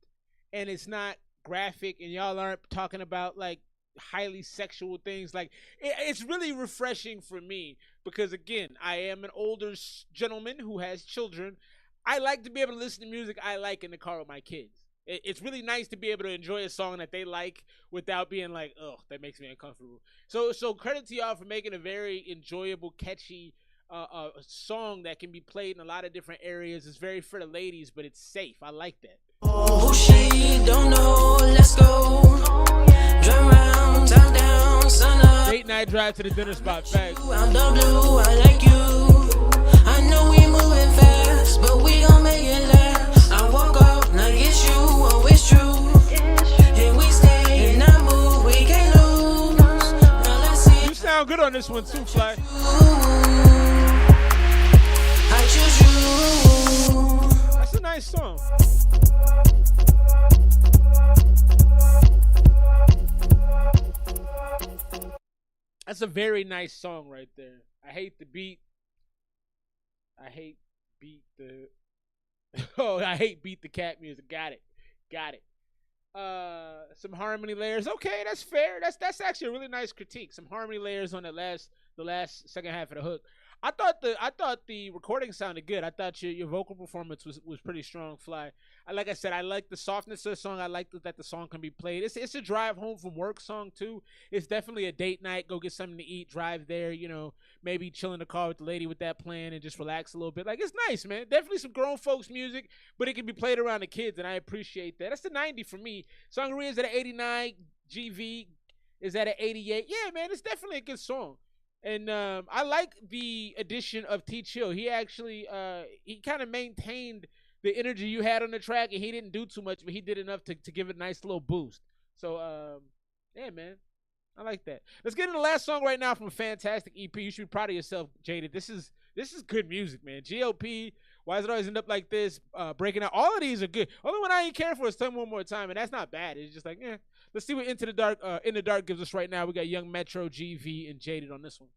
and it's not graphic, and y'all aren't talking about like highly sexual things. Like it's really refreshing for me because, again, I am an older gentleman who has children. I like to be able to listen to music I like in the car with my kids. It's really nice to be able to enjoy a song that they like without being like, oh, that makes me uncomfortable. So credit to y'all for making a very enjoyable, catchy song that can be played in a lot of different areas. It's very for the ladies, but it's safe. I like that. Oh, she don't know, let's go. Drive around, top down, sun up. Date night drive to the dinner spot, facts. Out the blue, I like you. I know we moving fast, but we gon' make it last. I walk up, now get you, oh, it's true. And we stay in that mood, we can't lose. Now let's see. You sound good on this one too, Fly. I choose you. That's a nice song. That's a very nice song right there. I hate the beat. I hate beat the cat music. Got it. Some harmony layers. Okay, that's fair. That's actually a really nice critique. Some harmony layers on the last second half of the hook. I thought the recording sounded good. I thought your vocal performance was pretty strong, Fly. Like I said, I like the softness of the song. I like that the song can be played. It's a drive home from work song too. It's definitely a date night. Go get something to eat, drive there, maybe chill in the car with the lady with that plan and just relax a little bit. Like, it's nice, man. Definitely some grown folks music, but it can be played around the kids, and I appreciate that. That's the 90 for me. Sangaria is at an 89. GV is at an 88. Yeah, man, it's definitely a good song. And I like the addition of T Chill. He actually he kind of maintained the energy you had on the track, and he didn't do too much, but he did enough to give it a nice little boost. So yeah, man, I like that. Let's get into the last song right now from a fantastic EP. You should be proud of yourself, Jaded. This is good music, man. GLP, Why Does It Always End Up Like This, Breaking Out. All of these are good. Only one I ain't care for is Tell Me One More Time, and that's not bad. It's just like, Let's see what In the Dark gives us right now. We got Young Metro, GV, and Jaded on this one.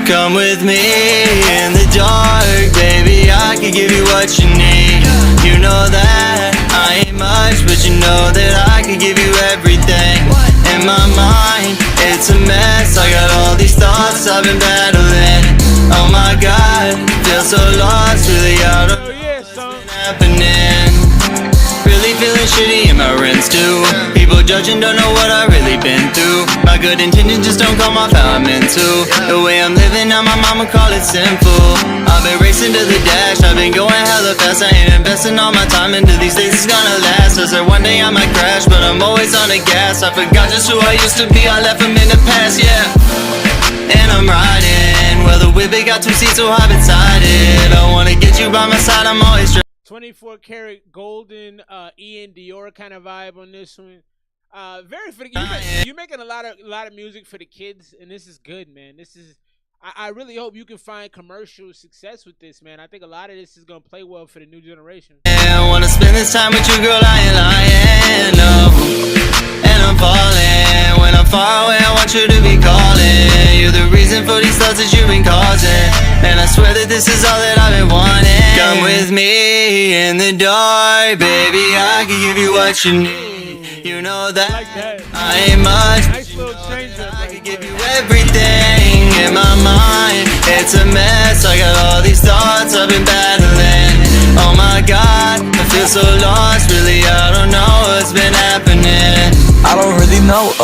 Come with me in the dark, baby, I can give you what you need. You know that I ain't much, but you know that I can give you everything. In my mind, it's a mess, I got all these thoughts I've been battling. Oh my God, feel so lost, really out of what's been happening. Really feeling shitty in my rents too. People judging, don't know what I really been through. My good intentions just don't come off how I'm into. The way I'm living now, my mama call it sinful. I've been racing to the dash, I've been going hella fast. I ain't investing all my time into these things, it's gonna last. I said one day I might crash, but I'm always on the gas. I forgot just who I used to be, I left them in the past, yeah. And I'm riding, well the whip it got 2 seats so I've inside it. I wanna get you by my side, I'm always 24 karat golden Ian Dior kind of vibe on this one. Very for the, you're making a lot of music for the kids, and this is good, man. I really hope you can find commercial success with this, man. I think a lot of this is gonna play well for the new generation. I wanna spend this time with you, girl. I ain't lying, no. And I'm falling. When I'm far away, I want you to be calling. You're the reason for these thoughts that you've been causing. And I swear that this is all that I've been wanting. Come with me in the dark, baby. I can give you what you need. You know that I ain't much. Nice little change up. I can give you everything in my mind. It's a mess. I got all these thoughts I've been battling. Oh my God, I feel so lost. Really, I don't know what's been happening. I don't really know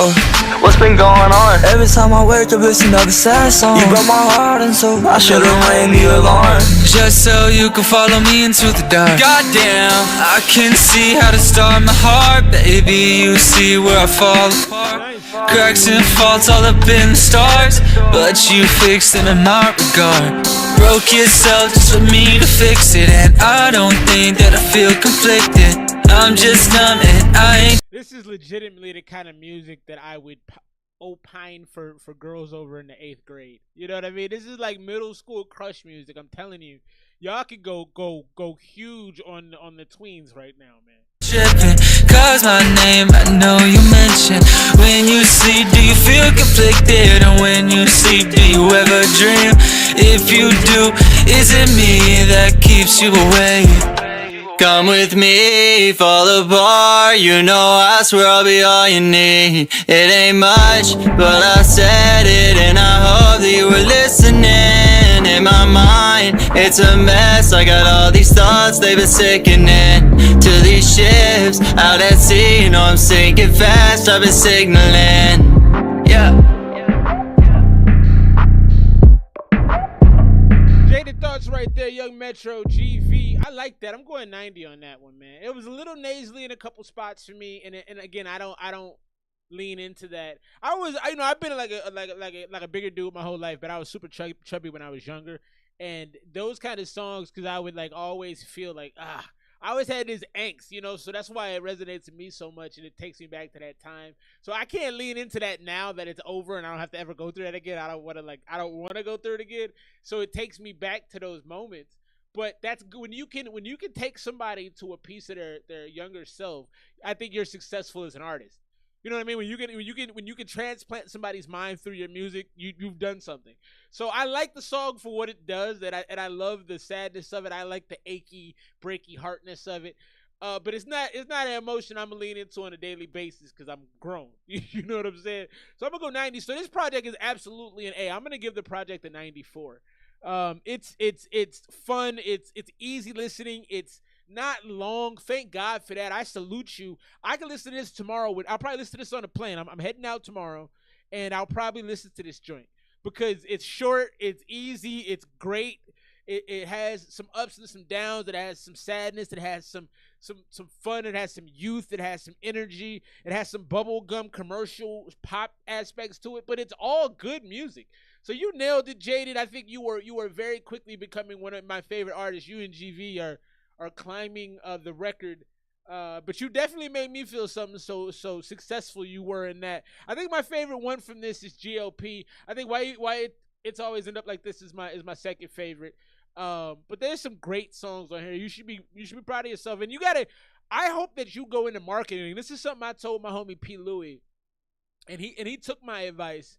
what's been going on. Every time I wake up, it's another sad song. You broke my heart, and so I should've rang the alarm. Just so you can follow me into the dark. Goddamn, I can see how to start my heart. Baby, you see where I fall apart. Cracks and faults all up in the stars, but you fixed them in my regard. Broke yourself just for me to fix it, and I don't think that I feel conflicted. I'm just numb and I ain't. This is legitimately the kind of music that I would opine for girls over in the 8th grade. You know what I mean? This is like middle school crush music. I'm telling you, y'all could go huge on the tweens right now, man. Tripping, cause my name I know you mention. When you sleep, do you feel conflicted? And when you sleep, do you ever dream? If you do, is it me that keeps you awake? Come with me, fall apart. You know I swear I'll be all you need. It ain't much, but I said it, and I hope that you were listening. In my mind, it's a mess. I got all these thoughts, they've been sickening. To these ships out at sea, you know I'm sinking fast. I've been signaling, yeah. Jaded thoughts right there, Young Metro GV. I like that. I'm going 90 on that one, man. It was a little nasally in a couple spots for me, and again, I don't lean into that. I've been like a bigger dude my whole life, but I was super chubby when I was younger, and those kind of songs, because I would like always feel like I always had this angst, you know, so that's why it resonates with me so much, and it takes me back to that time. So I can't lean into that now that it's over and I don't have to ever go through that again. I don't want to go through it again. So it takes me back to those moments. But that's good when you can take somebody to a piece of their younger self. I think you're successful as an artist. You know what I mean? When you can transplant somebody's mind through your music, you've done something. So I like the song for what it does, and I love the sadness of it. I like the achy, breaky heartness of it. But it's not an emotion I'm gonna lean into on a daily basis because I'm grown. You know what I'm saying? So I'm gonna go 90. So this project is absolutely an A. I'm gonna give the project a 94. It's fun. It's easy listening. It's not long. Thank God for that. I salute you. I can listen to this tomorrow. I'll probably listen to this on a plane. I'm heading out tomorrow, and I'll probably listen to this joint because it's short, it's easy, it's great. It has some ups and some downs. It has some sadness. It has some fun. It has some youth. It has some energy. It has some bubblegum commercial pop aspects to it. But it's all good music. So you nailed it, Jaded. I think you were very quickly becoming one of my favorite artists. You and GV are climbing the record. But you definitely made me feel something so successful you were in that. I think my favorite one from this is GLP. I think why it's always end up like this is my second favorite. But there's some great songs on here. You should be proud of yourself. And I hope that you go into marketing. This is something I told my homie P. Louie. And he took my advice.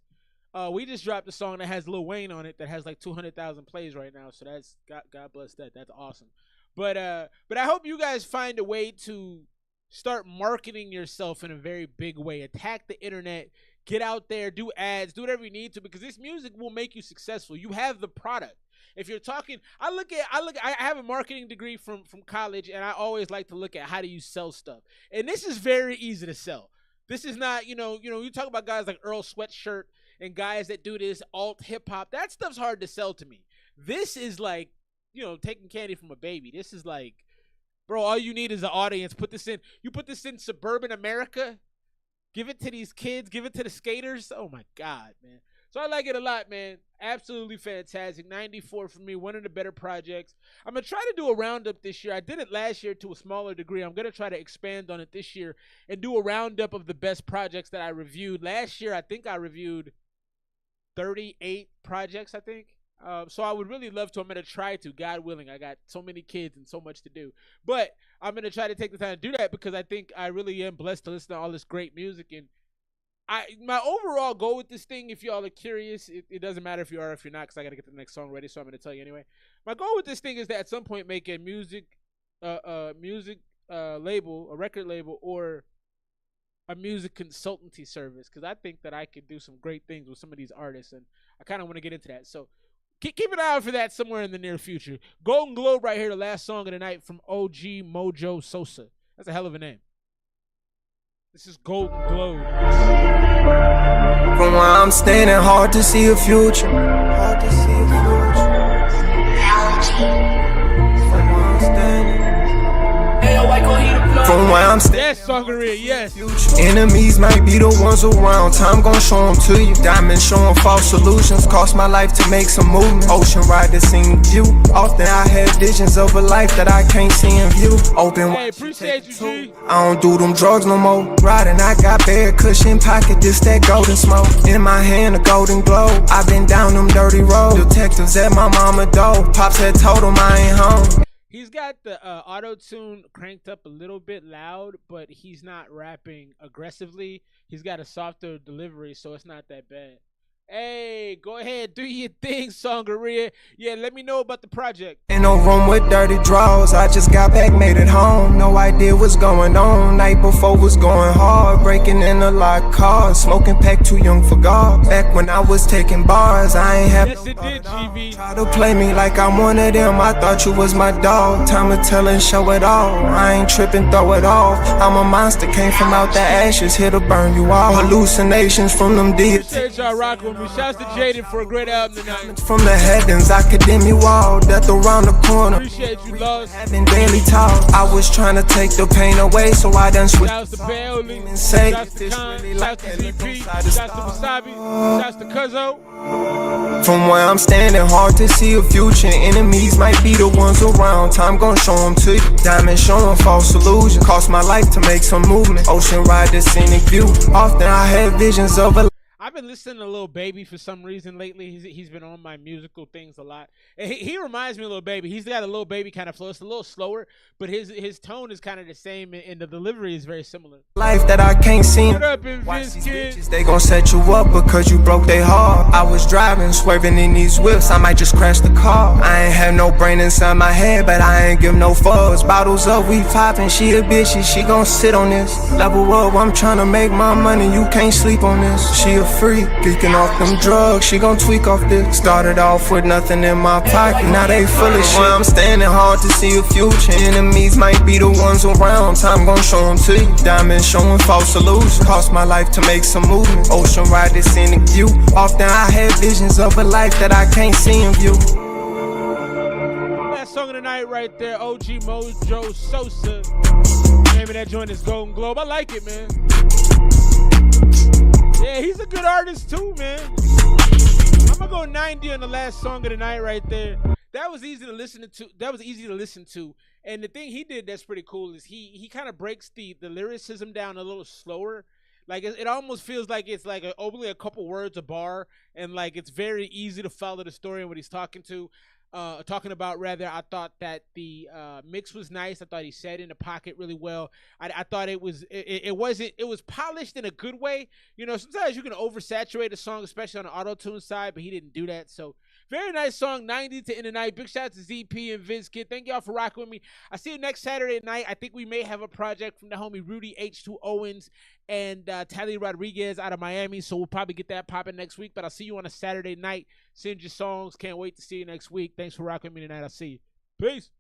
We just dropped a song that has Lil Wayne on it that has like 200,000 plays right now. So that's God bless that. That's awesome. But I hope you guys find a way to start marketing yourself in a very big way. Attack the internet. Get out there. Do ads. Do whatever you need to because this music will make you successful. You have the product. If you're talking, I have a marketing degree from college, and I always like to look at how do you sell stuff. And this is very easy to sell. This is not, you talk about guys like Earl Sweatshirt and guys that do this alt hip hop. That stuff's hard to sell to me. This is like, taking candy from a baby. This is like, bro, all you need is an audience. You put this in suburban America. Give it to these kids. Give it to the skaters. Oh my God, man. So I like it a lot, man. Absolutely fantastic. 94 for me, one of the better projects. I'm going to try to do a roundup this year. I did it last year to a smaller degree. I'm going to try to expand on it this year and do a roundup of the best projects that I reviewed. Last year, I think I reviewed 38 projects, I think. So I would really love to. I'm going to try to, God willing. I got so many kids and so much to do. But I'm going to try to take the time to do that because I think I really am blessed to listen to all this great music. And my overall goal with this thing, if y'all are curious, it doesn't matter if you are or if you're not because I got to get the next song ready, so I'm going to tell you anyway. My goal with this thing is that at some point make a music label, a record label, or a music consultancy service because I think that I could do some great things with some of these artists, and I kind of want to get into that. So keep an eye out for that somewhere in the near future. Golden Globe right here, the last song of the night from OG Mojo Sosa. That's a hell of a name. This is Golden Globe. From where I'm standing, hard to see a future. Hard to see a future. From where I'm standing. From where I'm standing. Yes, Sangaria, yes. Enemies might be the ones around. Time gon' show them to you. Diamonds showing false solutions. Cost my life to make some movement. Ocean ride the scenic view. Often I had visions of a life that I can't see in view. Open hey, appreciate you, G. I don't do them drugs no more. Riding, I got bad cushion pocket. This that golden smoke. In my hand, a golden globe. I've been down them dirty roads. Detectives at my mama door. Pops had told him I ain't home. He's got the auto-tune cranked up a little bit loud, but he's not rapping aggressively. He's got a softer delivery, so it's not that bad. Hey, go ahead, do your thing, Sangaria. Yeah, let me know about the project. In a room with dirty drawers, I just got back, made it home. No idea what's going on. Night before was going hard, breaking in a lot of cars, smoking pack too young for God. Back when I was taking bars, I ain't have. Yes, it did, GV. Try to play me like I'm one of them. I thought you was my dog. Time to tell and show it all. I ain't tripping, throw it off. I'm a monster, came from out the ashes, here to burn you all. Hallucinations from them deities. Appreciate y'all rocking with me. Shouts to Jaded for a great album tonight. From the heavens, academy wall, death around the corner. Appreciate you, Lost. Having daily talk. I was trying to take the pain away, so I done switched. Shouts to Paoli. Shouts to Khan. Shouts to ZP. Shouts to Wasabi. Shouts to Cuzzo. From where I'm standing, hard to see a future. Enemies might be the ones around. Time gon' show them to you. Diamonds showing false illusion. Cost my life to make some movement. Ocean ride the scenic view. Often I had visions of a. I've been listening to Lil Baby for some reason lately. He's been on my musical things a lot. And he reminds me of Lil Baby. He's got a Lil Baby kind of flow. It's a little slower, but his tone is kind of the same, and the delivery is very similar. Life that I can't see. What up, Vince Kid? They gon' set you up because you broke their heart. I was driving, swerving in these whips. I might just crash the car. I ain't have no brain inside my head, but I ain't give no fucks. Bottles up, we poppin'. She a bitch, she gon' sit on this. Level up, I'm tryna make my money. You can't sleep on this. She a free, geeking off them drugs, she gon' tweak off this. Started off with nothing in my pocket, now they full of shit. I'm standing, hard to see a future. Enemies might be the ones around. Time gon' show them to you. Diamonds showing false illusions. Cost my life to make some movement. Ocean ride the scenic view. Often I had visions of a life that I can't see in view. That song of the night right there, OG Mojo Sosa. Name of that joint is Golden Globe. I like it, man. Yeah, he's a good artist too, man. I'm gonna go 90 on the last song of the night right there. That was easy to listen to. And the thing he did that's pretty cool is he kind of breaks the lyricism down a little slower. Like it almost feels like it's like only a couple words a bar, and like it's very easy to follow the story and what he's talking about. Rather, I thought that the mix was nice. I thought he said in the pocket really well. I thought it was polished in a good way. You know, sometimes you can oversaturate a song, especially on the auto-tune side, but he didn't do that. So very nice song, 90 to end the night. Big shout out to ZP and Vince Kid. Thank y'all for rocking with me. I see you next Saturday night. I think we may have a project from the homie Rudy H2 Owens and Tally Rodriguez out of Miami. So we'll probably get that popping next week. But I'll see you on a Saturday night. Send your songs. Can't wait to see you next week. Thanks for rocking with me tonight. I'll see you. Peace.